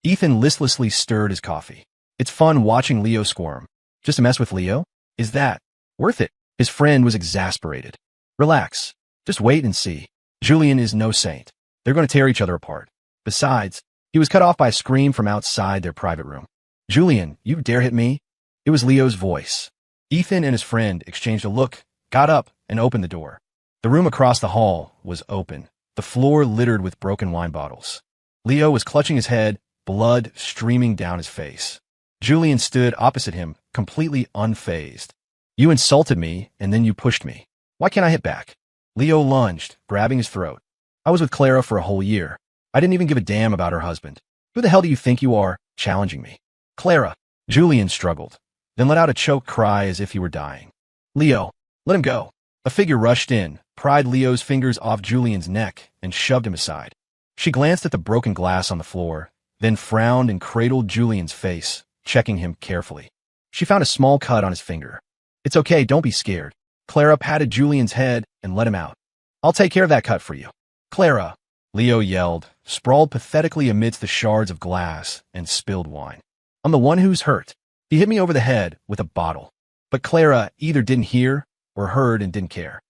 [SPEAKER 1] Ethan listlessly stirred his coffee. It's fun watching Leo squirm. Just to mess with Leo? Is that worth it? His friend was exasperated. Relax. Just wait and see. Julian is no saint. They're going to tear each other apart. Besides, he was cut off by a scream from outside their private room. Julian, you dare hit me? It was Leo's voice. Ethan and his friend exchanged a look, got up, and opened the door. The room across the hall was open, the floor littered with broken wine bottles. Leo was clutching his head, blood streaming down his face. Julian stood opposite him, completely unfazed. You insulted me, and then you pushed me. Why can't I hit back? Leo lunged, grabbing his throat. I was with Clara for a whole year. I didn't even give a damn about her husband. Who the hell do you think you are, challenging me? Clara. Julian struggled, then let out a choked cry as if he were dying. Leo, let him go. A figure rushed in, pried Leo's fingers off Julian's neck, and shoved him aside. She glanced at the broken glass on the floor, then frowned and cradled Julian's face, checking him carefully. She found a small cut on his finger. It's okay, don't be scared. Clara patted Julian's head and let him out. I'll take care of that cut for you. Clara, Leo yelled, sprawled pathetically amidst the shards of glass and spilled wine. I'm the one who's hurt. He hit me over the head with a bottle. But Clara either didn't hear or heard and didn't care.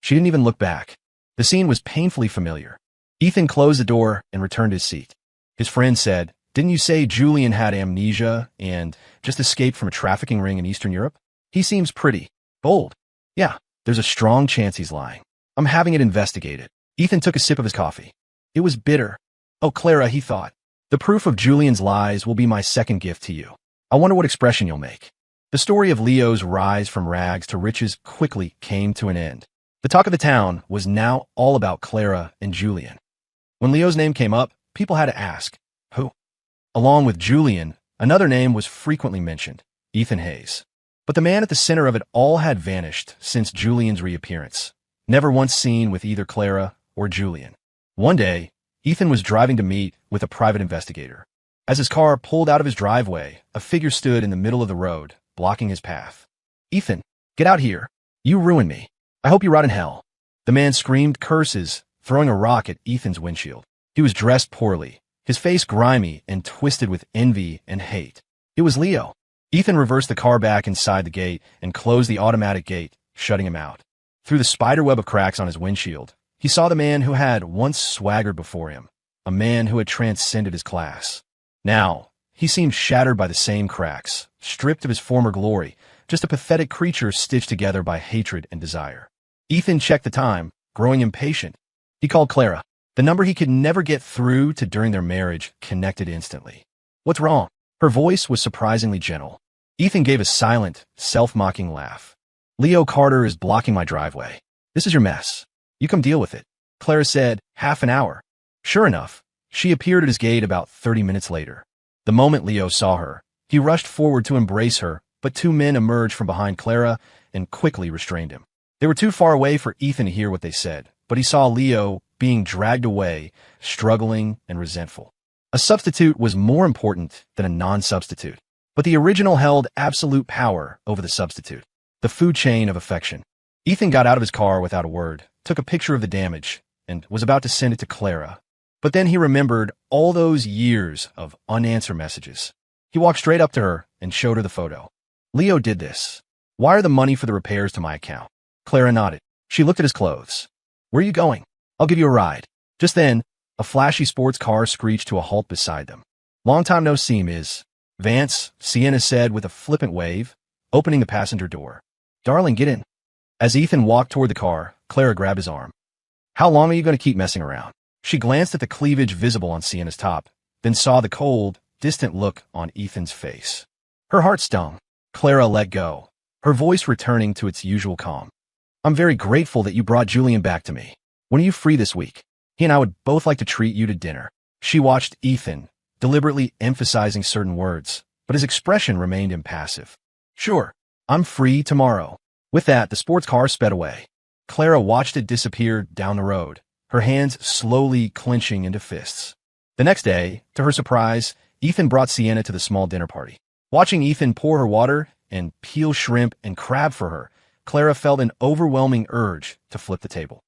[SPEAKER 1] She didn't even look back. The scene was painfully familiar. Ethan closed the door and returned to his seat. His friend said, Didn't you say Julian had amnesia and just escaped from a trafficking ring in Eastern Europe? He seems pretty bold. Yeah, there's a strong chance he's lying. I'm having it investigated. Ethan took a sip of his coffee. It was bitter. Oh, Clara, he thought. The proof of Julian's lies will be my second gift to you. I wonder what expression you'll make. The story of Leo's rise from rags to riches quickly came to an end. The talk of the town was now all about Clara and Julian. When Leo's name came up, people had to ask, who? Along with Julian, another name was frequently mentioned, Ethan Hayes. But the man at the center of it all had vanished since Julian's reappearance, never once seen with either Clara or Julian. One day, Ethan was driving to meet with a private investigator. As his car pulled out of his driveway, a figure stood in the middle of the road, blocking his path. Ethan, get out here. You ruined me. I hope you rot in hell. The man screamed curses, throwing a rock at Ethan's windshield. He was dressed poorly, his face grimy and twisted with envy and hate. It was Leo. Ethan reversed the car back inside the gate and closed the automatic gate, shutting him out. Through the spiderweb of cracks on his windshield, he saw the man who had once swaggered before him, a man who had transcended his class. Now, he seemed shattered by the same cracks, stripped of his former glory, just a pathetic creature stitched together by hatred and desire. Ethan checked the time, growing impatient. He called Clara. The number he could never get through to during their marriage connected instantly. What's wrong? Her voice was surprisingly gentle. Ethan gave a silent, self-mocking laugh. Leo Carter is blocking my driveway. This is your mess. You come deal with it. Clara said, half an hour. Sure enough, she appeared at his gate about 30 minutes later. The moment Leo saw her, he rushed forward to embrace her, but two men emerged from behind Clara and quickly restrained him. They were too far away for Ethan to hear what they said, but he saw Leo being dragged away, struggling and resentful. A substitute was more important than a non-substitute, but the original held absolute power over the substitute, the food chain of affection. Ethan got out of his car without a word, took a picture of the damage, and was about to send it to Clara. But then he remembered all those years of unanswered messages. He walked straight up to her and showed her the photo. Leo did this. Wire the money for the repairs to my account. Clara nodded. She looked at his clothes. Where are you going? I'll give you a ride. Just then, a flashy sports car screeched to a halt beside them. Long time no see, Ms. Vance, Sienna said with a flippant wave, opening the passenger door. Darling, get in. As Ethan walked toward the car, Clara grabbed his arm. How long are you going to keep messing around? She glanced at the cleavage visible on Sienna's top, then saw the cold, distant look on Ethan's face. Her heart stung. Clara let go, her voice returning to its usual calm. I'm very grateful that you brought Julian back to me. When are you free this week? He and I would both like to treat you to dinner. She watched Ethan, deliberately emphasizing certain words, but his expression remained impassive. Sure, I'm free tomorrow. With that, the sports car sped away. Clara watched it disappear down the road, her hands slowly clenching into fists. The next day, to her surprise, Ethan brought Sienna to the small dinner party. Watching Ethan pour her water and peel shrimp and crab for her, Clara felt an overwhelming urge to flip the table.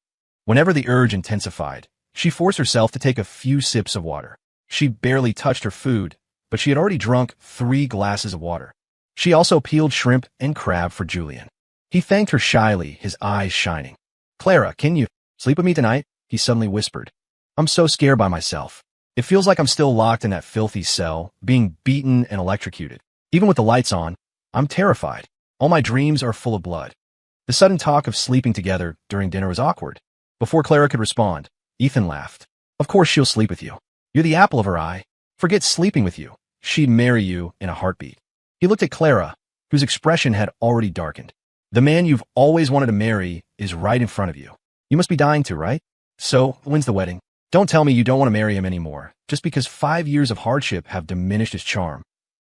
[SPEAKER 1] Whenever the urge intensified, she forced herself to take a few sips of water. She barely touched her food, but she had already drunk 3 glasses of water. She also peeled shrimp and crab for Julian. He thanked her shyly, his eyes shining. Clara, can you sleep with me tonight? He suddenly whispered. I'm so scared by myself. It feels like I'm still locked in that filthy cell, being beaten and electrocuted. Even with the lights on, I'm terrified. All my dreams are full of blood. The sudden talk of sleeping together during dinner was awkward. Before Clara could respond, Ethan laughed. Of course she'll sleep with you. You're the apple of her eye. Forget sleeping with you. She'd marry you in a heartbeat. He looked at Clara, whose expression had already darkened. The man you've always wanted to marry is right in front of you. You must be dying to, right? So, when's the wedding? Don't tell me you don't want to marry him anymore, just because 5 years of hardship have diminished his charm.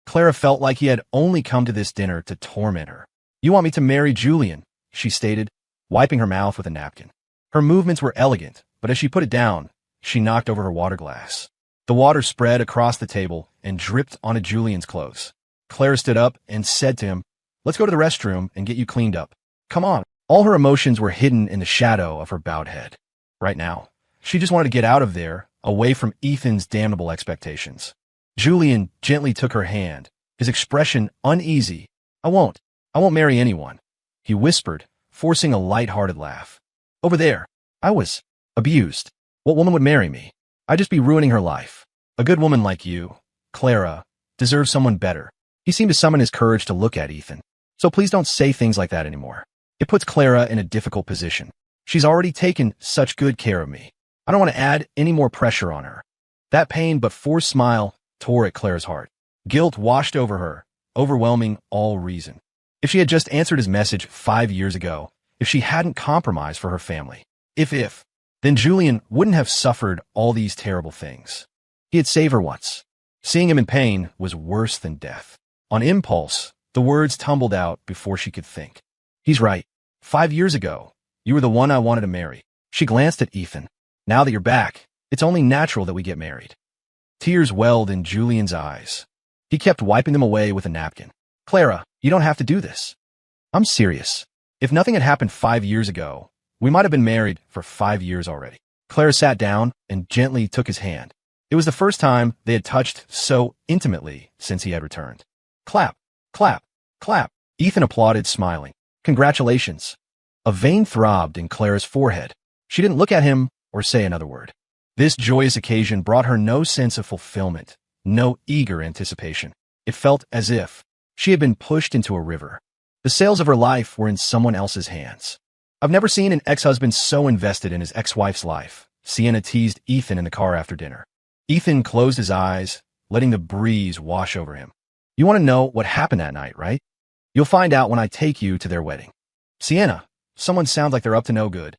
[SPEAKER 1] Clara felt like he had only come to this dinner to torment her. You want me to marry Julian, she stated, wiping her mouth with a napkin. Her movements were elegant, but as she put it down, she knocked over her water glass. The water spread across the table and dripped onto Julian's clothes. Clara stood up and said to him, Let's go to the restroom and get you cleaned up. Come on. All her emotions were hidden in the shadow of her bowed head. Right now, she just wanted to get out of there, away from Ethan's damnable expectations. Julian gently took her hand, his expression uneasy. I won't marry anyone, he whispered, forcing a light-hearted laugh. Over there, I was abused. What woman would marry me? I'd just be ruining her life. A good woman like you, Clara, deserves someone better. He seemed to summon his courage to look at Ethan. So please don't say things like that anymore. It puts Clara in a difficult position. She's already taken such good care of me. I don't want to add any more pressure on her. That pained but forced smile tore at Clara's heart. Guilt washed over her, overwhelming all reason. If she had just answered his message 5 years ago, if she hadn't compromised for her family, then Julian wouldn't have suffered all these terrible things. He had saved her once. Seeing him in pain was worse than death. On impulse, the words tumbled out before she could think. He's right. 5 years ago, you were the one I wanted to marry. She glanced at Ethan. Now that you're back, it's only natural that we get married. Tears welled in Julian's eyes. He kept wiping them away with a napkin. Clara, you don't have to do this. I'm serious. If nothing had happened 5 years ago, we might have been married for 5 years already. Clara sat down and gently took his hand. It was the first time they had touched so intimately since he had returned. Clap, clap, clap. Ethan applauded, smiling. Congratulations. A vein throbbed in Clara's forehead. She didn't look at him or say another word. This joyous occasion brought her no sense of fulfillment, no eager anticipation. It felt as if she had been pushed into a river. The sails of her life were in someone else's hands. I've never seen an ex-husband so invested in his ex-wife's life, Sienna teased Ethan in the car after dinner. Ethan closed his eyes, letting the breeze wash over him. You want to know what happened that night, right? You'll find out when I take you to their wedding. Sienna, someone sounds like they're up to no good.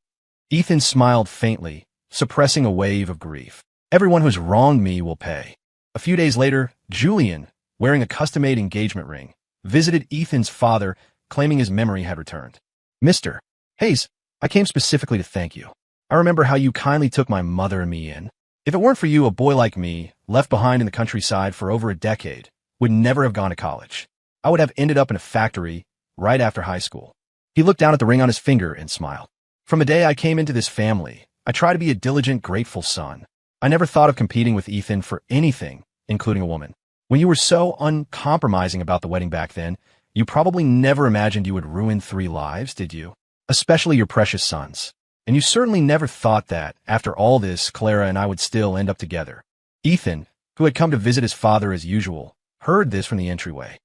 [SPEAKER 1] Ethan smiled faintly, suppressing a wave of grief. Everyone who's wronged me will pay. A few days later, Julian, wearing a custom-made engagement ring, visited Ethan's father, claiming his memory had returned. Mr. Hayes, I came specifically to thank you. I remember how you kindly took my mother and me in. If it weren't for you, a boy like me, left behind in the countryside for over a decade, would never have gone to college. I would have ended up in a factory right after high school. He looked down at the ring on his finger and smiled. From the day I came into this family, I tried to be a diligent, grateful son. I never thought of competing with Ethan for anything, including a woman. When you were so uncompromising about the wedding back then, you probably never imagined you would ruin 3 lives, did you? Especially your precious sons. And you certainly never thought that, after all this, Clara and I would still end up together. Ethan, who had come to visit his father as usual, heard this from the entryway.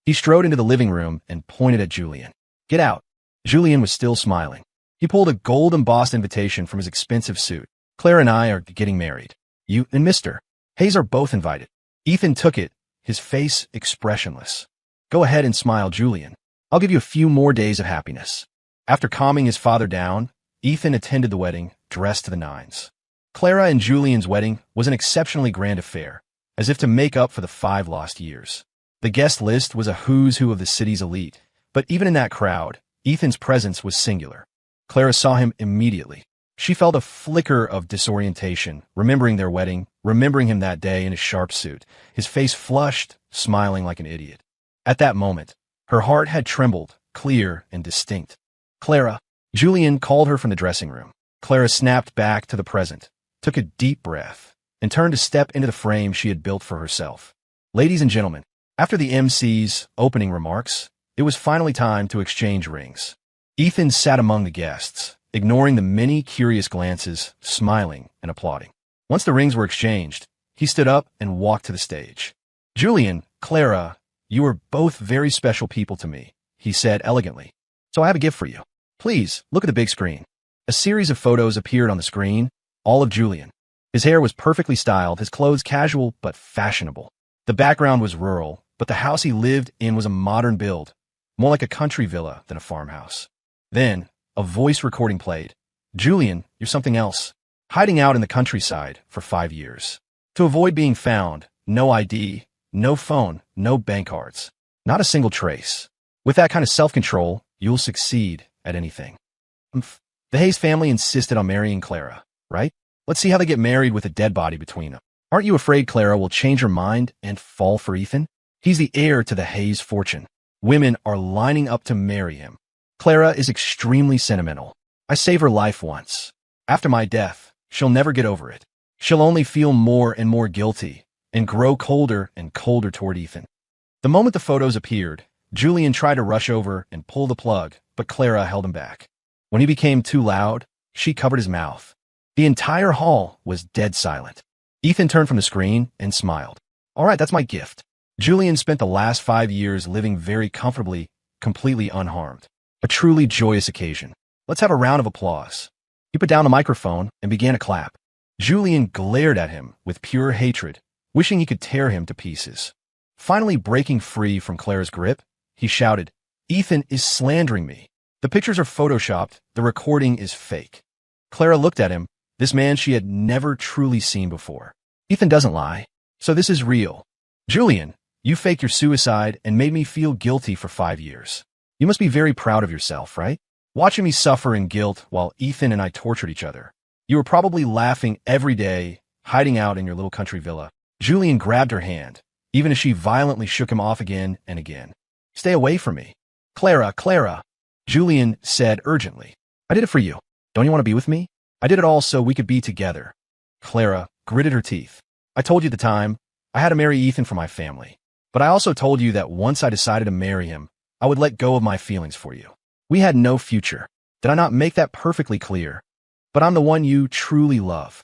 [SPEAKER 1] He strode into the living room and pointed at Julian. Get out. Julian was still smiling. He pulled a gold-embossed invitation from his expensive suit. Clara and I are getting married. You and Mr. Hayes are both invited. Ethan took it, his face expressionless. Go ahead and smile, Julian. I'll give you a few more days of happiness. After calming his father down, Ethan attended the wedding, dressed to the nines. Clara and Julian's wedding was an exceptionally grand affair, as if to make up for the 5 lost years. The guest list was a who's who of the city's elite, but even in that crowd, Ethan's presence was singular. Clara saw him immediately. She felt a flicker of disorientation, remembering their wedding, remembering him that day in his sharp suit, his face flushed, smiling like an idiot. At that moment, her heart had trembled, clear and distinct. Clara. Julian called her from the dressing room. Clara snapped back to the present, took a deep breath, and turned to step into the frame she had built for herself. Ladies and gentlemen, after the MC's opening remarks, it was finally time to exchange rings. Ethan sat among the guests, ignoring the many curious glances, smiling and applauding. Once the rings were exchanged, he stood up and walked to the stage. Julian, Clara, you are both very special people to me, he said elegantly. So I have a gift for you. Please, look at the big screen. A series of photos appeared on the screen, all of Julian. His hair was perfectly styled, his clothes casual but fashionable. The background was rural, but the house he lived in was a modern build, more like a country villa than a farmhouse. Then, a voice recording played. Julian, you're something else. Hiding out in the countryside for 5 years. To avoid being found, no ID, no phone, no bank cards. Not a single trace. With that kind of self-control, you'll succeed at anything. The Hayes family insisted on marrying Clara, right? Let's see how they get married with a dead body between them. Aren't you afraid Clara will change her mind and fall for Ethan? He's the heir to the Hayes fortune. Women are lining up to marry him. Clara is extremely sentimental. I saved her life once. After my death, she'll never get over it. She'll only feel more and more guilty and grow colder and colder toward Ethan. The moment the photos appeared, Julian tried to rush over and pull the plug, but Clara held him back. When he became too loud, she covered his mouth. The entire hall was dead silent. Ethan turned from the screen and smiled. All right, that's my gift. Julian spent the last 5 years living very comfortably, completely unharmed. A truly joyous occasion. Let's have a round of applause. He put down the microphone and began to clap. Julian glared at him with pure hatred, wishing he could tear him to pieces. Finally breaking free from Clara's grip, he shouted, Ethan is slandering me. The pictures are photoshopped, the recording is fake. Clara looked at him, this man she had never truly seen before. Ethan doesn't lie, so this is real. Julian, you faked your suicide and made me feel guilty for 5 years. You must be very proud of yourself, right? Watching me suffer in guilt while Ethan and I tortured each other. You were probably laughing every day, hiding out in your little country villa. Julian grabbed her hand, even as she violently shook him off again and again. Stay away from me. Clara, Clara, Julian said urgently. I did it for you. Don't you want to be with me? I did it all so we could be together. Clara gritted her teeth. I told you at the time, I had to marry Ethan for my family. But I also told you that once I decided to marry him, I would let go of my feelings for you. We had no future. Did I not make that perfectly clear? But I'm the one you truly love.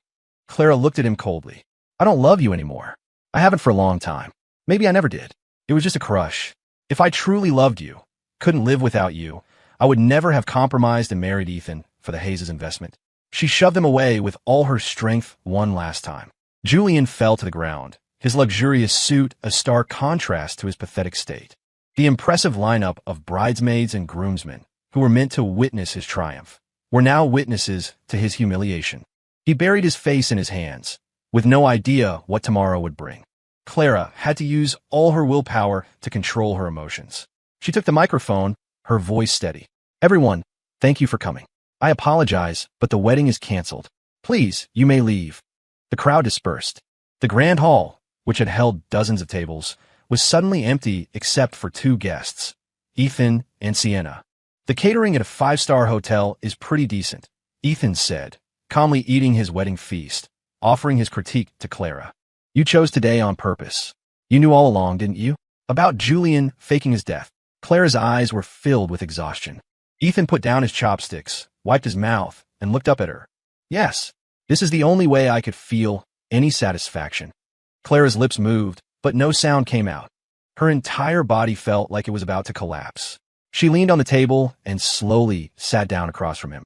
[SPEAKER 1] Clara looked at him coldly. I don't love you anymore. I haven't for a long time. Maybe I never did. It was just a crush. If I truly loved you, couldn't live without you, I would never have compromised and married Ethan for the Hayes' investment. She shoved him away with all her strength one last time. Julian fell to the ground, his luxurious suit a stark contrast to his pathetic state. The impressive lineup of bridesmaids and groomsmen, who were meant to witness his triumph, were now witnesses to his humiliation. He buried his face in his hands, with no idea what tomorrow would bring. Clara had to use all her willpower to control her emotions. She took the microphone, her voice steady. Everyone, thank you for coming. I apologize, but the wedding is canceled. Please, you may leave. The crowd dispersed. The grand hall, which had held dozens of tables, was suddenly empty except for 2 guests, Ethan and Sienna. The catering at a 5-star hotel is pretty decent, Ethan said, calmly eating his wedding feast, offering his critique to Clara. You chose today on purpose. You knew all along, didn't you? About Julian faking his death. Clara's eyes were filled with exhaustion. Ethan put down his chopsticks, wiped his mouth, and looked up at her. Yes, this is the only way I could feel any satisfaction. Clara's lips moved, but no sound came out. Her entire body felt like it was about to collapse. She leaned on the table and slowly sat down across from him.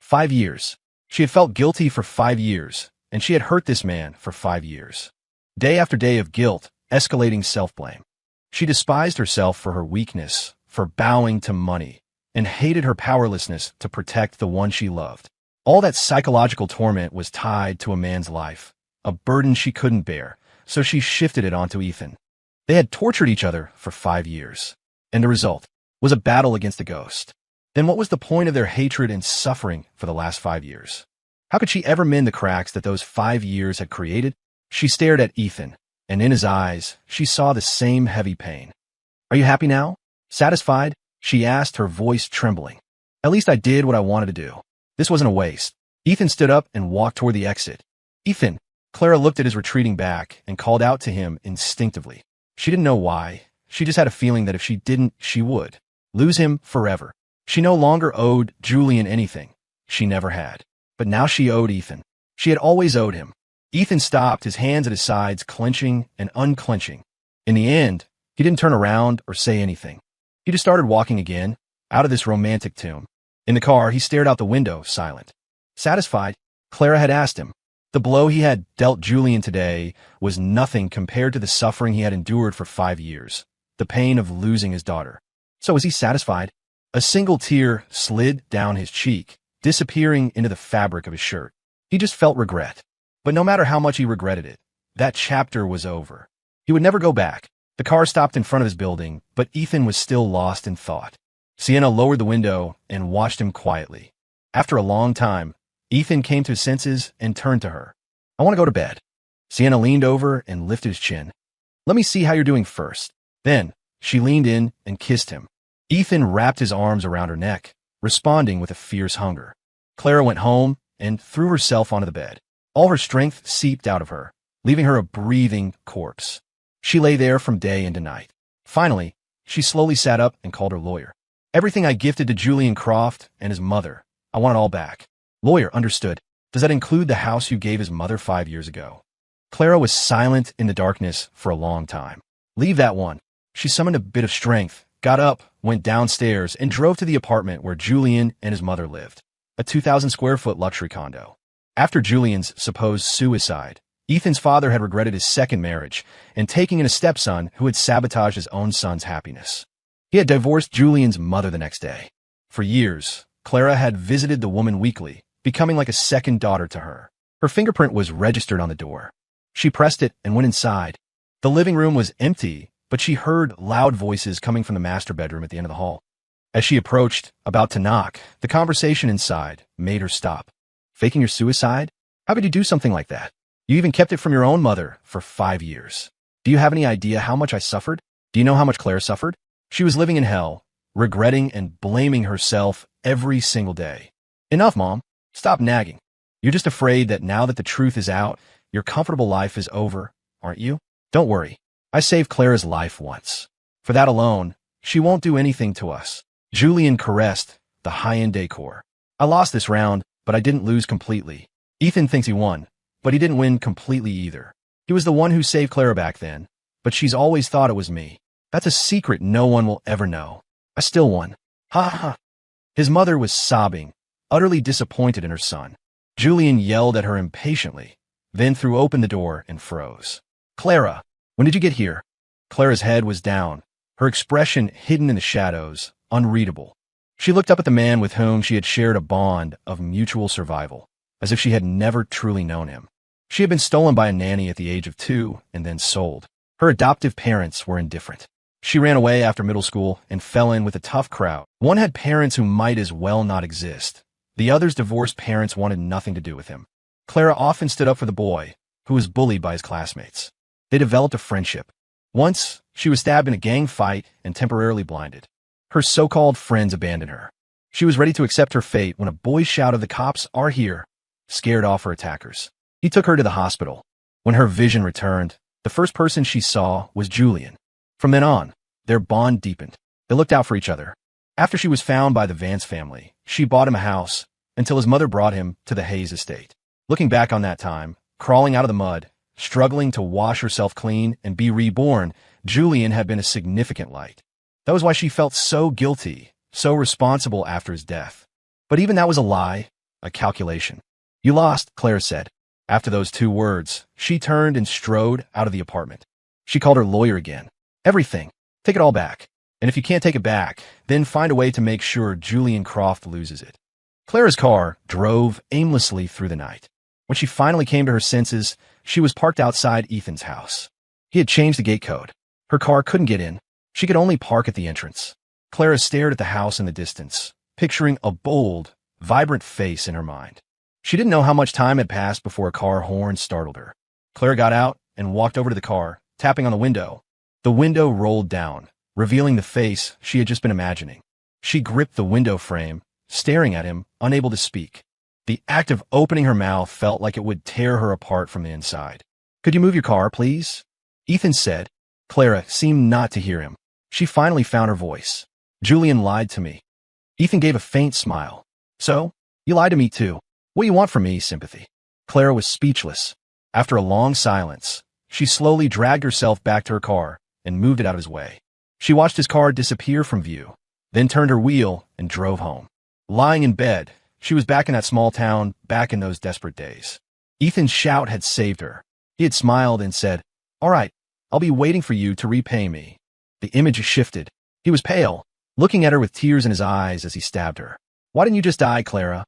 [SPEAKER 1] 5 years. She had felt guilty for 5 years, and she had hurt this man for 5 years. Day after day of guilt, escalating self-blame. She despised herself for her weakness, for bowing to money, and hated her powerlessness to protect the one she loved. All that psychological torment was tied to a man's life, a burden she couldn't bear, so she shifted it onto Ethan. They had tortured each other for 5 years, and the result was a battle against a ghost. Then what was the point of their hatred and suffering for the last 5 years? How could she ever mend the cracks that those 5 years had created? She stared at Ethan, and in his eyes, she saw the same heavy pain. Are you happy now? Satisfied? She asked, her voice trembling. At least I did what I wanted to do. This wasn't a waste. Ethan stood up and walked toward the exit. Ethan! Clara looked at his retreating back and called out to him instinctively. She didn't know why. She just had a feeling that if she didn't, she would lose him forever. She no longer owed Julian anything. She never had. But now she owed Ethan. She had always owed him. Ethan stopped, his hands at his sides, clenching and unclenching. In the end, he didn't turn around or say anything. He just started walking again, out of this romantic tomb. In the car, he stared out the window, silent. Satisfied? Clara had asked him. The blow he had dealt Julian today was nothing compared to the suffering he had endured for 5 years, the pain of losing his daughter. So was he satisfied? A single tear slid down his cheek, disappearing into the fabric of his shirt. He just felt regret. But no matter how much he regretted it, that chapter was over. He would never go back. The car stopped in front of his building, but Ethan was still lost in thought. Sienna lowered the window and watched him quietly. After a long time, Ethan came to his senses and turned to her. I want to go to bed. Sienna leaned over and lifted his chin. Let me see how you're doing first. Then, she leaned in and kissed him. Ethan wrapped his arms around her neck, responding with a fierce hunger. Clara went home and threw herself onto the bed. All her strength seeped out of her, leaving her a breathing corpse. She lay there from day into night. Finally, she slowly sat up and called her lawyer. Everything I gifted to Julian Croft and his mother, I want it all back. Lawyer, understood. Does that include the house you gave his mother 5 years ago? Clara was silent in the darkness for a long time. Leave that one. She summoned a bit of strength, got up, went downstairs, and drove to the apartment where Julian and his mother lived, a 2,000-square-foot luxury condo. After Julian's supposed suicide, Ethan's father had regretted his second marriage and taking in a stepson who had sabotaged his own son's happiness. He had divorced Julian's mother the next day. For years, Clara had visited the woman weekly, becoming like a second daughter to her. Her fingerprint was registered on the door. She pressed it and went inside. The living room was empty, but she heard loud voices coming from the master bedroom at the end of the hall. As she approached, about to knock, the conversation inside made her stop. Faking your suicide? How could you do something like that? You even kept it from your own mother for 5 years. Do you have any idea how much I suffered? Do you know how much Claire suffered? She was living in hell, regretting and blaming herself every single day. Enough, Mom. Stop nagging. You're just afraid that now that the truth is out, your comfortable life is over, aren't you? Don't worry. I saved Clara's life once. For that alone, she won't do anything to us. Julian caressed the high-end decor. I lost this round, but I didn't lose completely. Ethan thinks he won, but he didn't win completely either. He was the one who saved Clara back then, but she's always thought it was me. That's a secret no one will ever know. I still won. Ha ha. His mother was sobbing, utterly disappointed in her son. Julian yelled at her impatiently, then threw open the door and froze. Clara, when did you get here? Clara's head was down, her expression hidden in the shadows, unreadable. She looked up at the man with whom she had shared a bond of mutual survival, as if she had never truly known him. She had been stolen by a nanny at the age of 2 and then sold. Her adoptive parents were indifferent. She ran away after middle school and fell in with a tough crowd. One had parents who might as well not exist. The other's divorced parents wanted nothing to do with him. Clara often stood up for the boy, who was bullied by his classmates. They developed a friendship. Once, she was stabbed in a gang fight and temporarily blinded. Her so-called friends abandoned her. She was ready to accept her fate when a boy shouted, "The cops are here," scared off her attackers. He took her to the hospital. When her vision returned, The first person she saw was Julian. From then on, their bond deepened. They looked out for each other. After she was found by the Vance family, she bought him a house until his mother brought him to the Hayes estate. Looking back on that time, crawling out of the mud, struggling to wash herself clean and be reborn, Julian had been a significant light. That was why she felt so guilty, so responsible after his death. But even that was a lie, a calculation. You lost, Clara said. After those 2 words, she turned and strode out of the apartment. She called her lawyer again. Everything. Take it all back. And if you can't take it back, then find a way to make sure Julian Croft loses it. Clara's car drove aimlessly through the night. When she finally came to her senses, she was parked outside Ethan's house. He had changed the gate code. Her car couldn't get in. She could only park at the entrance. Clara stared at the house in the distance, picturing a bold, vibrant face in her mind. She didn't know how much time had passed before a car horn startled her. Clara got out and walked over to the car, tapping on the window. The window rolled down, revealing the face she had just been imagining. She gripped the window frame, staring at him, unable to speak. The act of opening her mouth felt like it would tear her apart from the inside. "Could you move your car, please?" Ethan said. Clara seemed not to hear him. She finally found her voice. "Julian lied to me." Ethan gave a faint smile. "So? You lied to me too. What do you want from me, Sympathy?" Clara was speechless. After a long silence, she slowly dragged herself back to her car and moved it out of his way. She watched his car disappear from view, then turned her wheel and drove home. Lying in bed, she was back in that small town, back in those desperate days. Ethan's shout had saved her. He had smiled and said, "All right, I'll be waiting for you to repay me." The image shifted. He was pale, looking at her with tears in his eyes as he stabbed her. "Why didn't you just die, Clara?"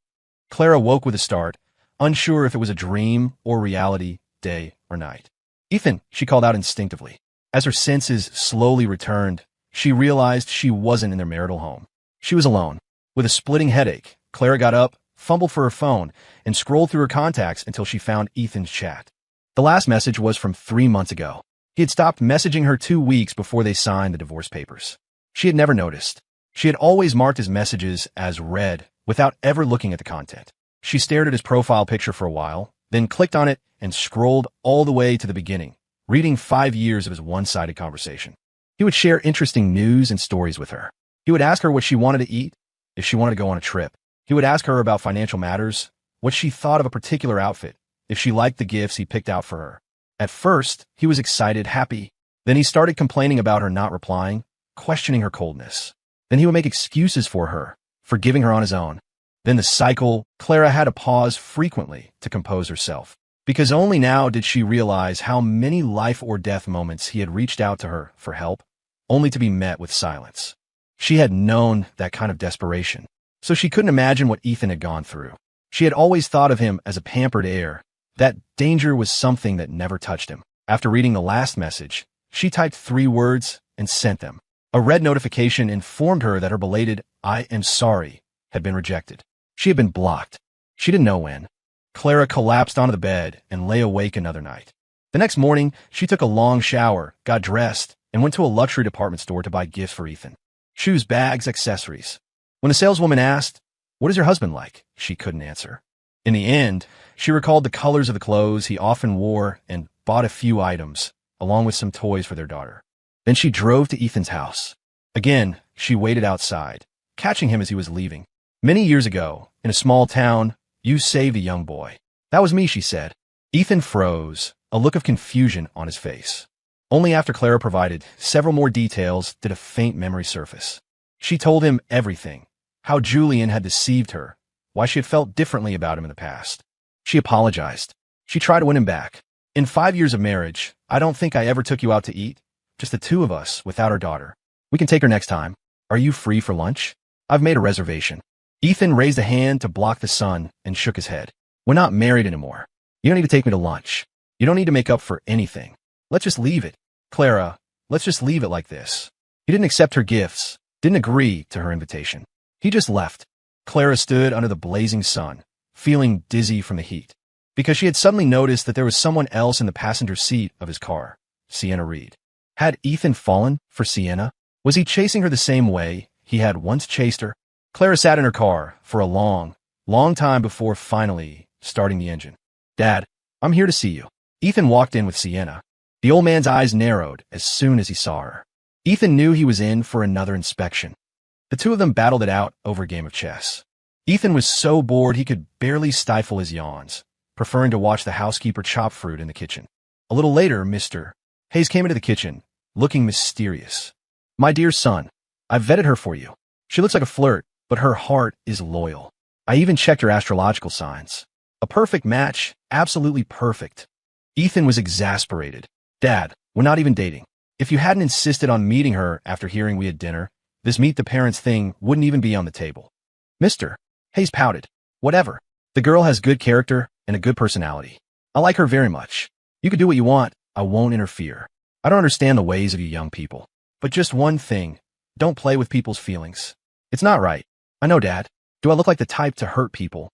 [SPEAKER 1] Clara woke with a start, unsure if it was a dream or reality, day or night. "Ethan," she called out instinctively. As her senses slowly returned, she realized she wasn't in their marital home. She was alone. With a splitting headache, Clara got up, fumbled for her phone, and scrolled through her contacts until she found Ethan's chat. The last message was from 3 months ago. He had stopped messaging her 2 weeks before they signed the divorce papers. She had never noticed. She had always marked his messages as read without ever looking at the content. She stared at his profile picture for a while, then clicked on it and scrolled all the way to the beginning, reading 5 years of his one-sided conversation. He would share interesting news and stories with her. He would ask her what she wanted to eat, if she wanted to go on a trip. He would ask her about financial matters, what she thought of a particular outfit, if she liked the gifts he picked out for her. At first, he was excited, happy. Then he started complaining about her not replying, questioning her coldness. Then he would make excuses for her, forgiving her on his own. Then the cycle. Clara had to pause frequently to compose herself, because only now did she realize how many life-or-death moments he had reached out to her for help, only to be met with silence. She had known that kind of desperation, so she couldn't imagine what Ethan had gone through. She had always thought of him as a pampered heir. That danger was something that never touched him. After reading the last message, she typed 3 words and sent them. A red notification informed her that her belated "I am sorry" had been rejected. She had been blocked. She didn't know when. Clara collapsed onto the bed and lay awake another night. The next morning, she took a long shower, got dressed, and went to a luxury department store to buy gifts for Ethan. Shoes, bags, accessories. When the saleswoman asked, "What is your husband like?" she couldn't answer. In the end, she recalled the colors of the clothes he often wore and bought a few items, along with some toys for their daughter. Then she drove to Ethan's house. Again, she waited outside, catching him as he was leaving. "Many years ago, in a small town, you saved a young boy." "That was me," she said. Ethan froze, a look of confusion on his face. Only after Clara provided several more details did a faint memory surface. She told him everything, how Julian had deceived her, why she had felt differently about him in the past. She apologized. She tried to win him back. "In 5 years of marriage, I don't think I ever took you out to eat. Just the 2 of us without our daughter. We can take her next time. Are you free for lunch? I've made a reservation." Ethan raised a hand to block the sun and shook his head. "We're not married anymore. You don't need to take me to lunch. You don't need to make up for anything. Let's just leave it. Clara, let's just leave it like this." He didn't accept her gifts, didn't agree to her invitation. He just left. Clara stood under the blazing sun, feeling dizzy from the heat, because she had suddenly noticed that there was someone else in the passenger seat of his car, Sienna Reed. Had Ethan fallen for Sienna? Was he chasing her the same way he had once chased her? Clara sat in her car for a long, long time before finally starting the engine. "Dad, I'm here to see you." Ethan walked in with Sienna. The old man's eyes narrowed as soon as he saw her. Ethan knew he was in for another inspection. The two of them battled it out over a game of chess. Ethan was so bored he could barely stifle his yawns, preferring to watch the housekeeper chop fruit in the kitchen. A little later, Mr. Hayes came into the kitchen, looking mysterious. "My dear son, I've vetted her for you. She looks like a flirt, but her heart is loyal. I even checked her astrological signs. A perfect match, absolutely perfect." Ethan was exasperated. "Dad, we're not even dating. If you hadn't insisted on meeting her after hearing we had dinner, this meet the parents thing wouldn't even be on the table." Mr. Hayes pouted. "Whatever. The girl has good character and a good personality. I like her very much. You can do what you want. I won't interfere. I don't understand the ways of you young people. But just one thing. Don't play with people's feelings. It's not right. I know, Dad. Do I look like the type to hurt people?"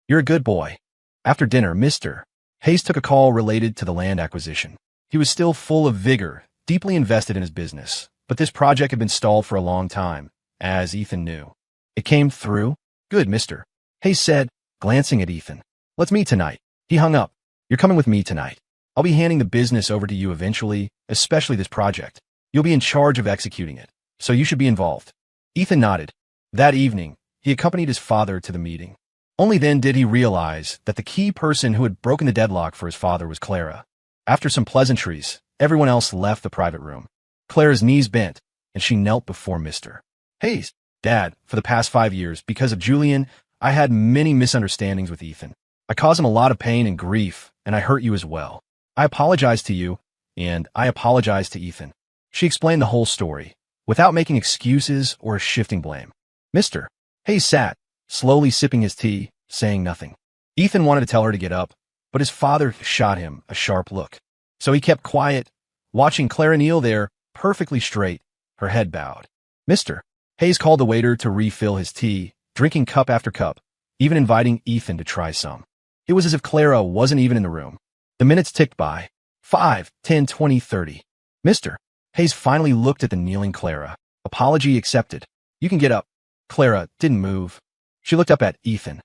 [SPEAKER 1] "You're a good boy." After dinner, Mr. Hayes took a call related to the land acquisition. He was still full of vigor, deeply invested in his business, but this project had been stalled for a long time, as Ethan knew. It came through? "Good, Mr. Hayes said, glancing at Ethan. "Let's meet tonight." He hung up. "You're coming with me tonight. I'll be handing the business over to you eventually, especially this project. You'll be in charge of executing it, so you should be involved." Ethan nodded. That evening, he accompanied his father to the meeting. Only then did he realize that the key person who had broken the deadlock for his father was Clara. After some pleasantries, everyone else left the private room. Clara's knees bent, and she knelt before Mr. Hayes. "Dad, for the past 5 years, because of Julian, I had many misunderstandings with Ethan. I caused him a lot of pain and grief, and I hurt you as well. I apologize to you, and I apologize to Ethan." She explained the whole story, without making excuses or shifting blame. Mr. Hayes sat, slowly sipping his tea, saying nothing. Ethan wanted to tell her to get up, but his father shot him a sharp look. So he kept quiet, watching Clara kneel there, perfectly straight, her head bowed. Mr. Hayes called the waiter to refill his tea, drinking cup after cup, even inviting Ethan to try some. It was as if Clara wasn't even in the room. The minutes ticked by. 5, 10, 20, 30. Mr. Hayes finally looked at the kneeling Clara. Apology accepted. "You can get up." Clara didn't move. She looked up at Ethan.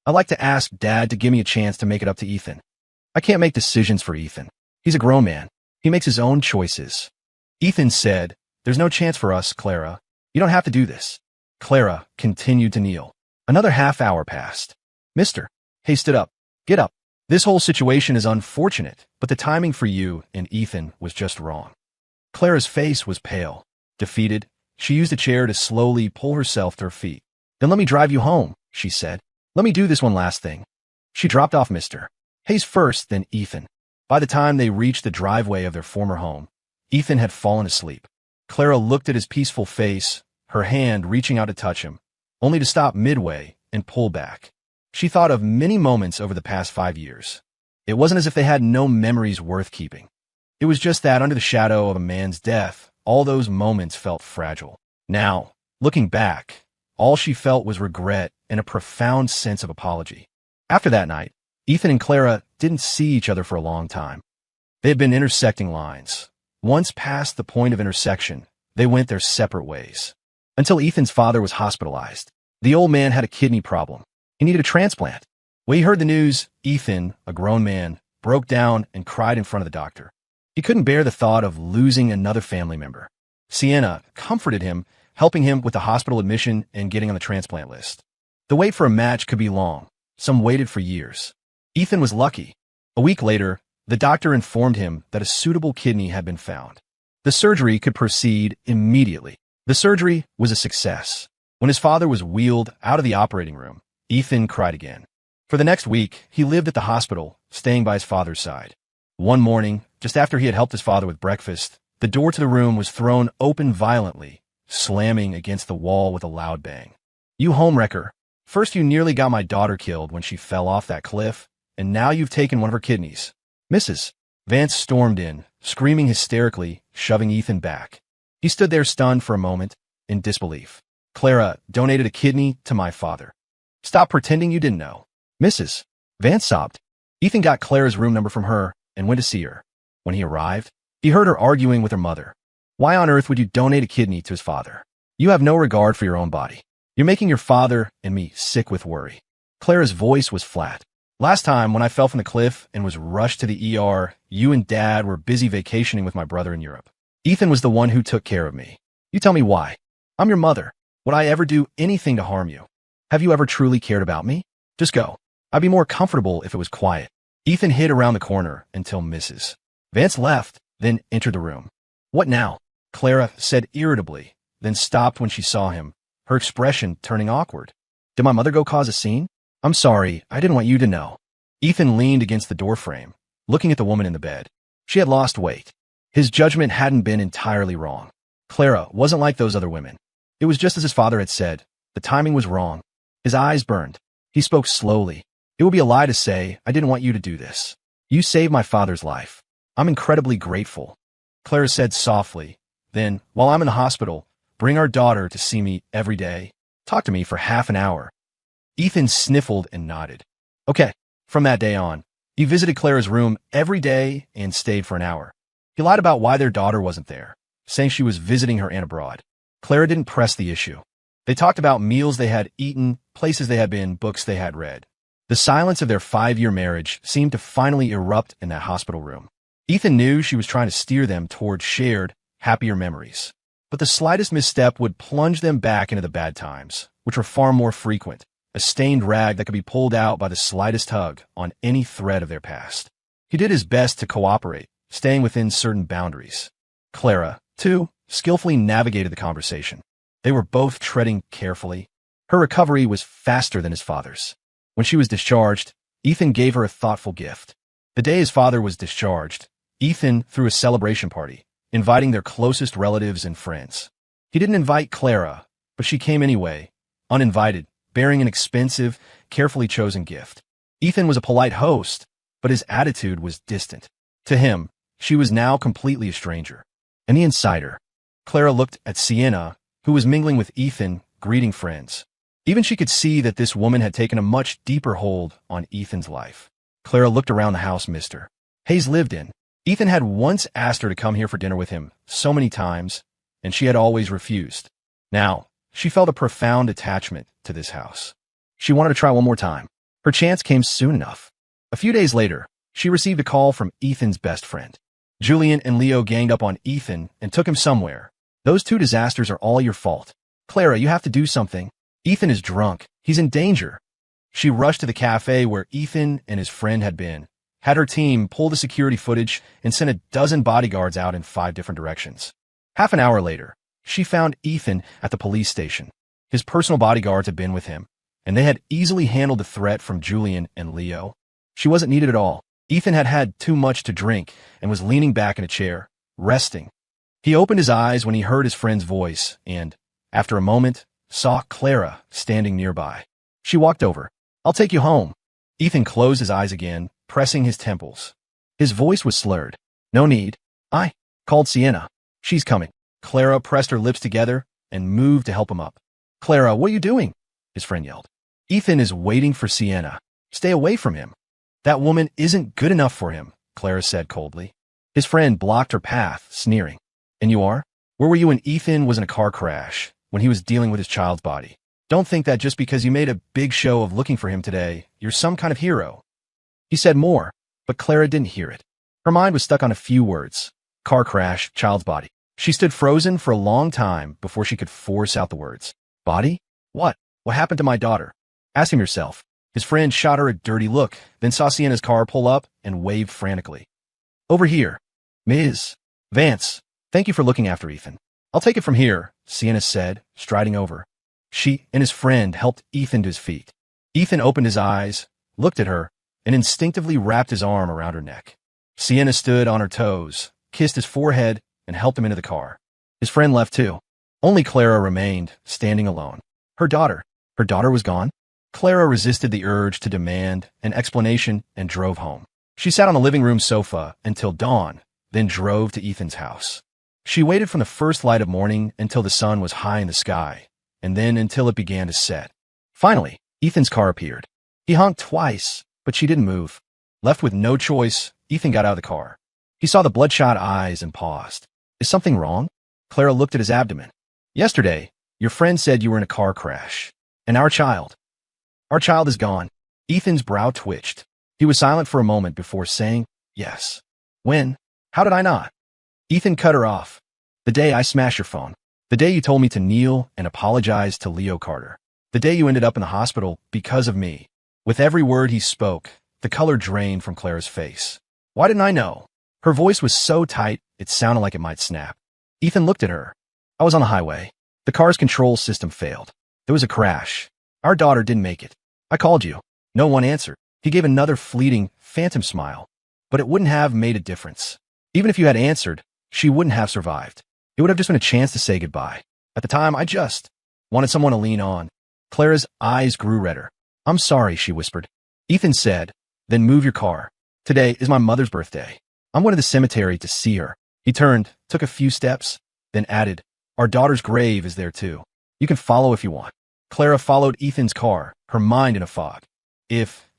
[SPEAKER 1] "I'd like to ask Dad to give me a chance to make it up to Ethan. I can't make decisions for Ethan. He's a grown man. He makes his own choices." Ethan said, "There's no chance for us, Clara. You don't have to do this." Clara continued to kneel. Another half hour passed. Mr. Hayes stood up. "Get up. This whole situation is unfortunate, but the timing for you and Ethan was just wrong." Clara's face was pale. Defeated, she used a chair to slowly pull herself to her feet. "Then let me drive you home," she said. "Let me do this one last thing." She dropped off Mr. Hayes first, then Ethan. By the time they reached the driveway of their former home, Ethan had fallen asleep. Clara looked at his peaceful face, her hand reaching out to touch him, only to stop midway and pull back. She thought of many moments over the past 5 years. It wasn't as if they had no memories worth keeping. It was just that under the shadow of a man's death, all those moments felt fragile. Now, looking back, all she felt was regret and a profound sense of apology. After that night, Ethan and Clara didn't see each other for a long time. They had been intersecting lines. Once past the point of intersection, they went their separate ways. Until Ethan's father was hospitalized. The old man had a kidney problem. He needed a transplant. When he heard the news, Ethan, a grown man, broke down and cried in front of the doctor. He couldn't bear the thought of losing another family member. Sienna comforted him, helping him with the hospital admission and getting on the transplant list. The wait for a match could be long. Some waited for years. Ethan was lucky. A week later, the doctor informed him that a suitable kidney had been found. The surgery could proceed immediately. The surgery was a success. When his father was wheeled out of the operating room, Ethan cried again. For the next week, he lived at the hospital, staying by his father's side. One morning, just after he had helped his father with breakfast, the door to the room was thrown open violently, slamming against the wall with a loud bang. "You homewrecker. First you nearly got my daughter killed when she fell off that cliff, and now you've taken one of her kidneys." Mrs. Vance stormed in, screaming hysterically, shoving Ethan back. He stood there stunned for a moment, in disbelief. "Clara donated a kidney to my father. Stop pretending you didn't know." Mrs. Vance sobbed. Ethan got Clara's room number from her and went to see her. When he arrived, he heard her arguing with her mother. Why on earth would you donate a kidney to his father? You have no regard for your own body. You're making your father and me sick with worry. Clara's voice was flat. Last time, when I fell from the cliff and was rushed to the ER, you and Dad were busy vacationing with my brother in Europe. Ethan was the one who took care of me. You tell me why. I'm your mother. Would I ever do anything to harm you? Have you ever truly cared about me? Just go. I'd be more comfortable if it was quiet. Ethan hid around the corner until Mrs. Vance left, then entered the room. What now? Clara said irritably, then stopped when she saw him, her expression turning awkward. Did my mother go cause a scene? I'm sorry, I didn't want you to know. Ethan leaned against the doorframe, looking at the woman in the bed. She had lost weight. His judgment hadn't been entirely wrong. Clara wasn't like those other women. It was just as his father had said. The timing was wrong. His eyes burned. He spoke slowly. It would be a lie to say, I didn't want you to do this. You saved my father's life. I'm incredibly grateful. Clara said softly. Then, while I'm in the hospital, bring our daughter to see me every day. Talk to me for half an hour. Ethan sniffled and nodded. Okay. From that day on, he visited Clara's room every day and stayed for an hour. He lied about why their daughter wasn't there, saying she was visiting her aunt abroad. Clara didn't press the issue. They talked about meals they had eaten, places they had been, books they had read. The silence of their 5-year marriage seemed to finally erupt in that hospital room. Ethan knew she was trying to steer them toward shared, happier memories. But the slightest misstep would plunge them back into the bad times, which were far more frequent, a stained rag that could be pulled out by the slightest tug on any thread of their past. He did his best to cooperate, staying within certain boundaries. Clara, too, skillfully navigated the conversation. They were both treading carefully. Her recovery was faster than his father's. When she was discharged, Ethan gave her a thoughtful gift. The day his father was discharged, Ethan threw a celebration party, inviting their closest relatives and friends. He didn't invite Clara, but she came anyway, uninvited, bearing an expensive, carefully chosen gift. Ethan was a polite host, but his attitude was distant. To him, she was now completely a stranger, an insider. Clara looked at Sienna, who was mingling with Ethan, greeting friends. Even she could see that this woman had taken a much deeper hold on Ethan's life. Clara looked around the house Mr. Hayes lived in. Ethan had once asked her to come here for dinner with him so many times, and she had always refused. Now, she felt a profound attachment to this house. She wanted to try one more time. Her chance came soon enough. A few days later, she received a call from Ethan's best friend. Julian and Leo ganged up on Ethan and took him somewhere. Those 2 disasters are all your fault. Clara, you have to do something. Ethan is drunk. He's in danger. She rushed to the cafe where Ethan and his friend had been, had her team pull the security footage, and sent a dozen bodyguards out in 5 different directions. Half an hour later, she found Ethan at the police station. His personal bodyguards had been with him, and they had easily handled the threat from Julian and Leo. She wasn't needed at all. Ethan had had too much to drink and was leaning back in a chair, resting. He opened his eyes when he heard his friend's voice and, after a moment, saw Clara standing nearby. She walked over. I'll take you home. Ethan closed his eyes again, pressing his temples. His voice was slurred. No need. I called Sienna. She's coming. Clara pressed her lips together and moved to help him up. Clara, what are you doing? His friend yelled. Ethan is waiting for Sienna. Stay away from him. That woman isn't good enough for him, Clara said coldly. His friend blocked her path, sneering. And you are? Where were you when Ethan was in a car crash, when he was dealing with his child's body? Don't think that just because you made a big show of looking for him today, you're some kind of hero. He said more, but Clara didn't hear it. Her mind was stuck on a few words. Car crash, child's body. She stood frozen for a long time before she could force out the words. Body? What? What happened to my daughter? Ask him yourself. His friend shot her a dirty look, then saw Sienna's car pull up and waved frantically. Over here. Ms. Vance, thank you for looking after Ethan. I'll take it from here, Sienna said, striding over. She and his friend helped Ethan to his feet. Ethan opened his eyes, looked at her, and instinctively wrapped his arm around her neck. Sienna stood on her toes, kissed his forehead, and helped him into the car. His friend left too. Only Clara remained, standing alone. Her daughter was gone. Clara resisted the urge to demand an explanation and drove home. She sat on the living room sofa until dawn, then drove to Ethan's house. She waited from the first light of morning until the sun was high in the sky, and then until it began to set. Finally, Ethan's car appeared. He honked twice, but she didn't move. Left with no choice, Ethan got out of the car. He saw the bloodshot eyes and paused. Is something wrong? Clara looked at his abdomen. Yesterday, your friend said you were in a car crash. And our child is gone. Ethan's brow twitched. He was silent for a moment before saying, "Yes." "When? How did I not?" Ethan cut her off. "The day I smashed your phone. The day you told me to kneel and apologize to Leo Carter. The day you ended up in the hospital because of me." With every word he spoke, the color drained from Clara's face. "Why didn't I know?" Her voice was so tight, it sounded like it might snap. Ethan looked at her. "I was on the highway. The car's control system failed. There was a crash. Our daughter didn't make it. I called you. No one answered." He gave another fleeting, phantom smile. "But it wouldn't have made a difference. Even if you had answered, she wouldn't have survived. It would have just been a chance to say goodbye. At the time, I just wanted someone to lean on." Clara's eyes grew redder. "I'm sorry," she whispered. Ethan said, "Then move your car. Today is my mother's birthday. I'm going to the cemetery to see her." He turned, took a few steps, then added, "Our daughter's grave is there too. You can follow if you want." Clara followed Ethan's car, her mind in a fog.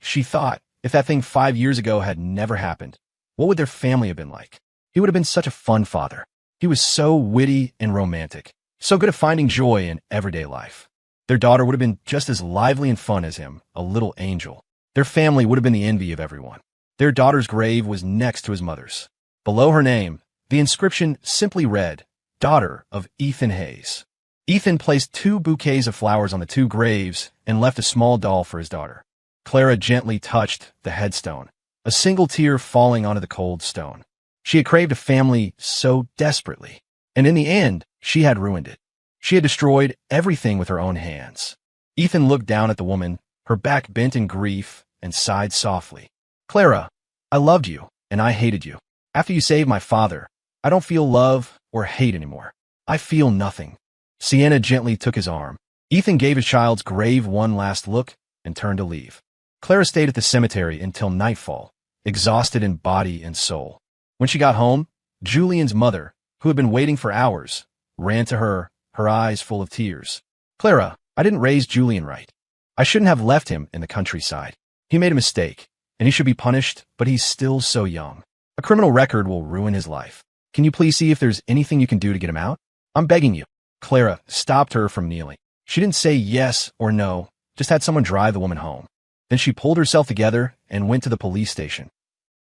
[SPEAKER 1] She thought, if that thing 5 years ago had never happened, what would their family have been like? He would have been such a fun father. He was so witty and romantic, so good at finding joy in everyday life. Their daughter would have been just as lively and fun as him, a little angel. Their family would have been the envy of everyone. Their daughter's grave was next to his mother's. Below her name, the inscription simply read, "Daughter of Ethan Hayes." Ethan placed 2 bouquets of flowers on the 2 graves and left a small doll for his daughter. Clara gently touched the headstone, a single tear falling onto the cold stone. She had craved a family so desperately, and in the end, she had ruined it. She had destroyed everything with her own hands. Ethan looked down at the woman, her back bent in grief, and sighed softly. "Clara, I loved you, and I hated you. After you saved my father, I don't feel love or hate anymore. I feel nothing." Sienna gently took his arm. Ethan gave his child's grave one last look and turned to leave. Clara stayed at the cemetery until nightfall, exhausted in body and soul. When she got home, Julian's mother, who had been waiting for hours, ran to her, her eyes full of tears. "Clara, I didn't raise Julian right. I shouldn't have left him in the countryside. He made a mistake, and he should be punished, but he's still so young. A criminal record will ruin his life. Can you please see if there's anything you can do to get him out? I'm begging you." Clara stopped her from kneeling. She didn't say yes or no, just had someone drive the woman home. Then she pulled herself together and went to the police station.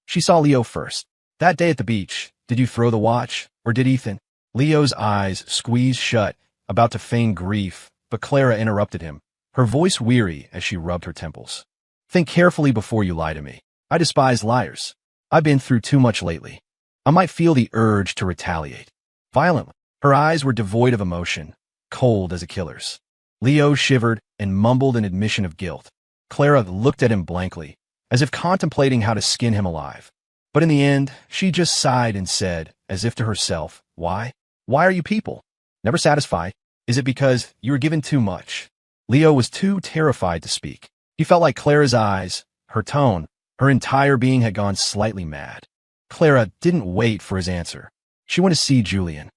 [SPEAKER 1] She saw Leo first. "That day at the beach, did you throw the watch, or did Ethan?" Leo's eyes squeezed shut, about to feign grief, but Clara interrupted him, her voice weary as she rubbed her temples. "Think carefully before you lie to me. I despise liars. I've been through too much lately. I might feel the urge to retaliate. Violently." Her eyes were devoid of emotion, cold as a killer's. Leo shivered and mumbled an admission of guilt. Clara looked at him blankly, as if contemplating how to skin him alive. But in the end, she just sighed and said, as if to herself, "Why? Why are you people? Never satisfied? Is it because you were given too much?" Leo was too terrified to speak. He felt like Clara's eyes, her tone, her entire being had gone slightly mad. Clara didn't wait for his answer. She went to see Julian.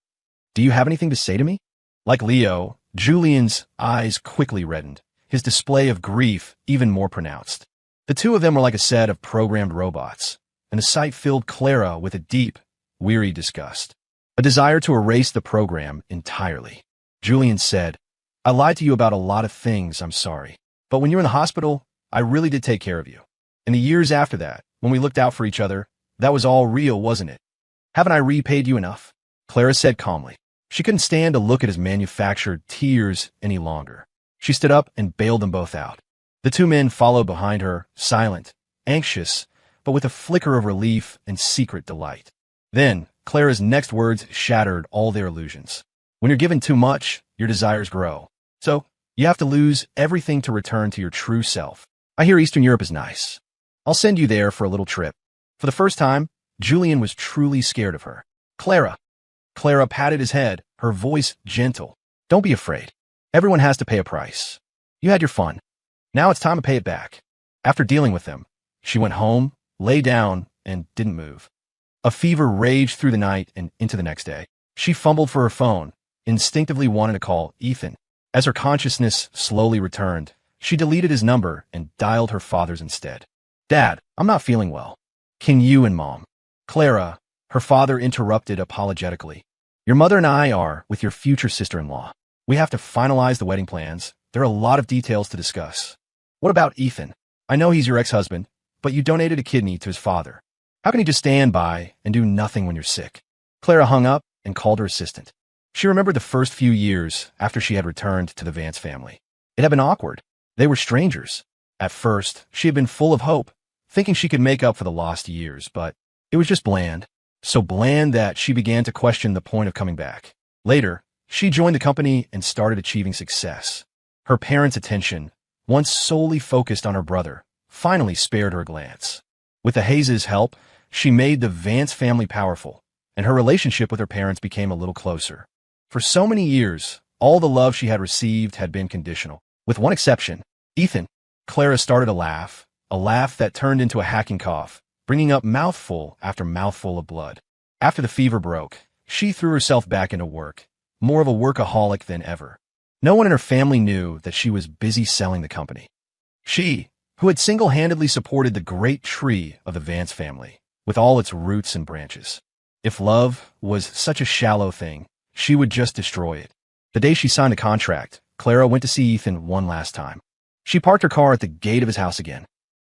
[SPEAKER 1] "Do you have anything to say to me?" Like Leo, Julian's eyes quickly reddened, his display of grief even more pronounced. The two of them were like a set of programmed robots, and the sight filled Clara with a deep, weary disgust, a desire to erase the program entirely. Julian said, "I lied to you about a lot of things, I'm sorry. But when you were in the hospital, I really did take care of you. In the years after that, when we looked out for each other, that was all real, wasn't it? Haven't I repaid you enough?" Clara said calmly. She couldn't stand to look at his manufactured tears any longer. She stood up and bailed them both out. The 2 men followed behind her, silent, anxious, but with a flicker of relief and secret delight. Then, Clara's next words shattered all their illusions. "When you're given too much, your desires grow. So, you have to lose everything to return to your true self. I hear Eastern Europe is nice. I'll send you there for a little trip." For the first time, Julian was truly scared of her. "Clara." Clara patted his head, her voice gentle. "Don't be afraid. Everyone has to pay a price. You had your fun. Now it's time to pay it back." After dealing with them, she went home, lay down, and didn't move. A fever raged through the night and into the next day. She fumbled for her phone, instinctively wanting to call Ethan. As her consciousness slowly returned, she deleted his number and dialed her father's instead. "Dad, I'm not feeling well. Can you and Mom?" "Clara," her father interrupted apologetically. "Your mother and I are with your future sister-in-law. We have to finalize the wedding plans. There are a lot of details to discuss." "What about Ethan? I know he's your ex-husband, but you donated a kidney to his father. How can he just stand by and do nothing when you're sick? Clara hung up and called her assistant. She remembered the first few years after she had returned to the Vance family. It had been awkward. They were strangers. At first, she had been full of hope, thinking she could make up for the lost years, but it was just bland. So bland that she began to question the point of coming back. Later, she joined the company and started achieving success. Her parents' attention, once solely focused on her brother, finally spared her a glance. With the Hayes' help, she made the Vance family powerful, and her relationship with her parents became a little closer. For so many years, all the love she had received had been conditional. With one exception, Ethan. Clara started a laugh that turned into a hacking cough, bringing up mouthful after mouthful of blood. After the fever broke, she threw herself back into work, more of a workaholic than ever. No one in her family knew that she was busy selling the company. She, who had single-handedly supported the great tree of the Vance family, with all its roots and branches. If love was such a shallow thing, she would just destroy it. The day she signed the contract, Clara went to see Ethan one last time. She parked her car at the gate of his house again.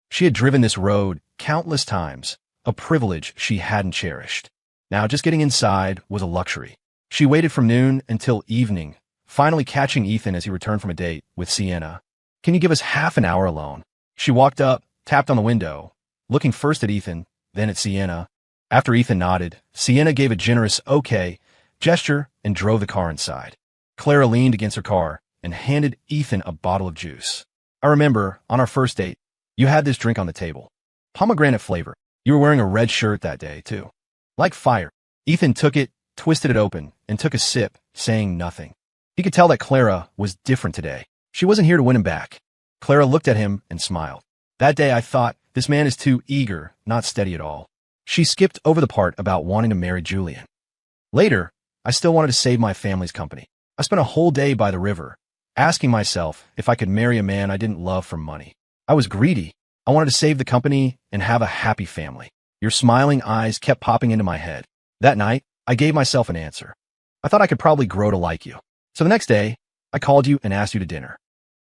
[SPEAKER 1] She had driven this road countless times, a privilege she hadn't cherished. Now just getting inside was a luxury. She waited from noon until evening, finally catching Ethan as he returned from a date with Sienna. Can you give us half an hour alone? She walked up, tapped on the window, looking first at Ethan, then at Sienna. After Ethan nodded, Sienna gave a generous okay gesture and drove the car inside. Clara leaned against her car and handed Ethan a bottle of juice. I remember, on our first date, you had this drink on the table. Pomegranate flavor. You were wearing a red shirt that day, too. Like fire. Ethan took it, twisted it open, and took a sip, saying nothing. He could tell that Clara was different today. She wasn't here to win him back. Clara looked at him and smiled. That day I thought, this man is too eager, not steady at all. She skipped over the part about wanting to marry Julian. Later, I still wanted to save my family's company. I spent a whole day by the river, asking myself if I could marry a man I didn't love for money. I was greedy. I wanted to save the company and have a happy family. Your smiling eyes kept popping into my head. That night, I gave myself an answer. I thought I could probably grow to like you. So the next day, I called you and asked you to dinner.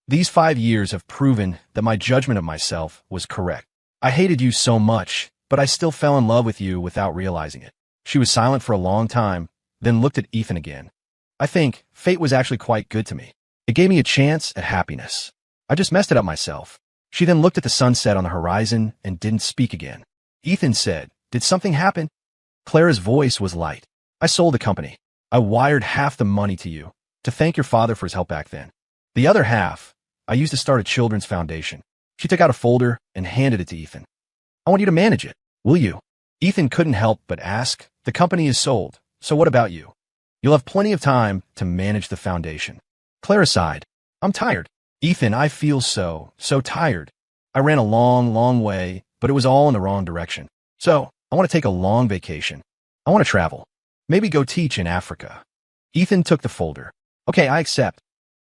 [SPEAKER 1] These 5 years have proven that my judgment of myself was correct. I hated you so much, but I still fell in love with you without realizing it. She was silent for a long time, then looked at Ethan again. I think fate was actually quite good to me. It gave me a chance at happiness. I just messed it up myself. She then looked at the sunset on the horizon and didn't speak again. Ethan said, "Did something happen?" Clara's voice was light. "I sold the company. I wired half the money to you, to thank your father for his help back then. The other half, I used to start a children's foundation." She took out a folder and handed it to Ethan. "I want you to manage it. Will you?" Ethan couldn't help but ask, "The company is sold, so what about you?" "You'll have plenty of time to manage the foundation." Clara sighed. "I'm tired." "Ethan, I feel so tired. I ran a long way, but it was all in the wrong direction. So, I want to take a long vacation. I want to travel. Maybe go teach in Africa." Ethan took the folder. "Okay, I accept.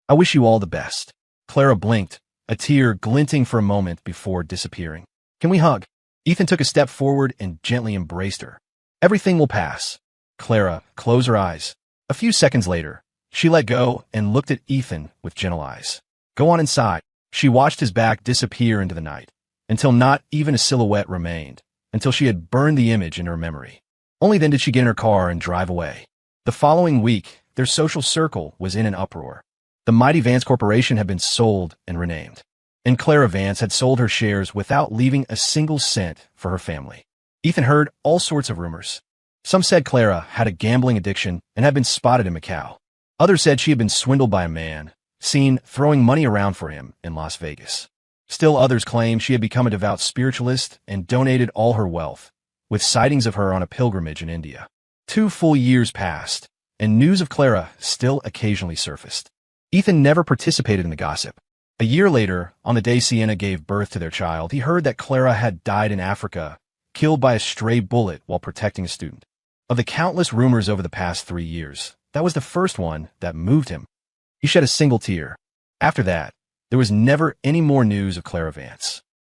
[SPEAKER 1] I wish you all the best." Clara blinked, a tear glinting for a moment before disappearing. "Can we hug?" Ethan took a step forward and gently embraced her. "Everything will pass." Clara closed her eyes. A few seconds later, she let go and looked at Ethan with gentle eyes. "Go on inside." She watched his back disappear into the night, until not even a silhouette remained, until she had burned the image in her memory. Only then did she get in her car and drive away. The following week, their social circle was in an uproar. The mighty Vance Corporation had been sold and renamed, and Clara Vance had sold her shares without leaving a single cent for her family. Ethan heard all sorts of rumors. Some said Clara had a gambling addiction and had been spotted in Macau. Others said she had been swindled by a man, seen throwing money around for him in Las Vegas. Still others claimed she had become a devout spiritualist and donated all her wealth, with sightings of her on a pilgrimage in India. 2 full years passed, and news of Clara still occasionally surfaced. Ethan never participated in the gossip. A year later, on the day Sienna gave birth to their child, he heard that Clara had died in Africa, killed by a stray bullet while protecting a student. Of the countless rumors over the past 3 years, that was the first one that moved him. He shed a single tear. After that, there was never any more news of Clara Vance.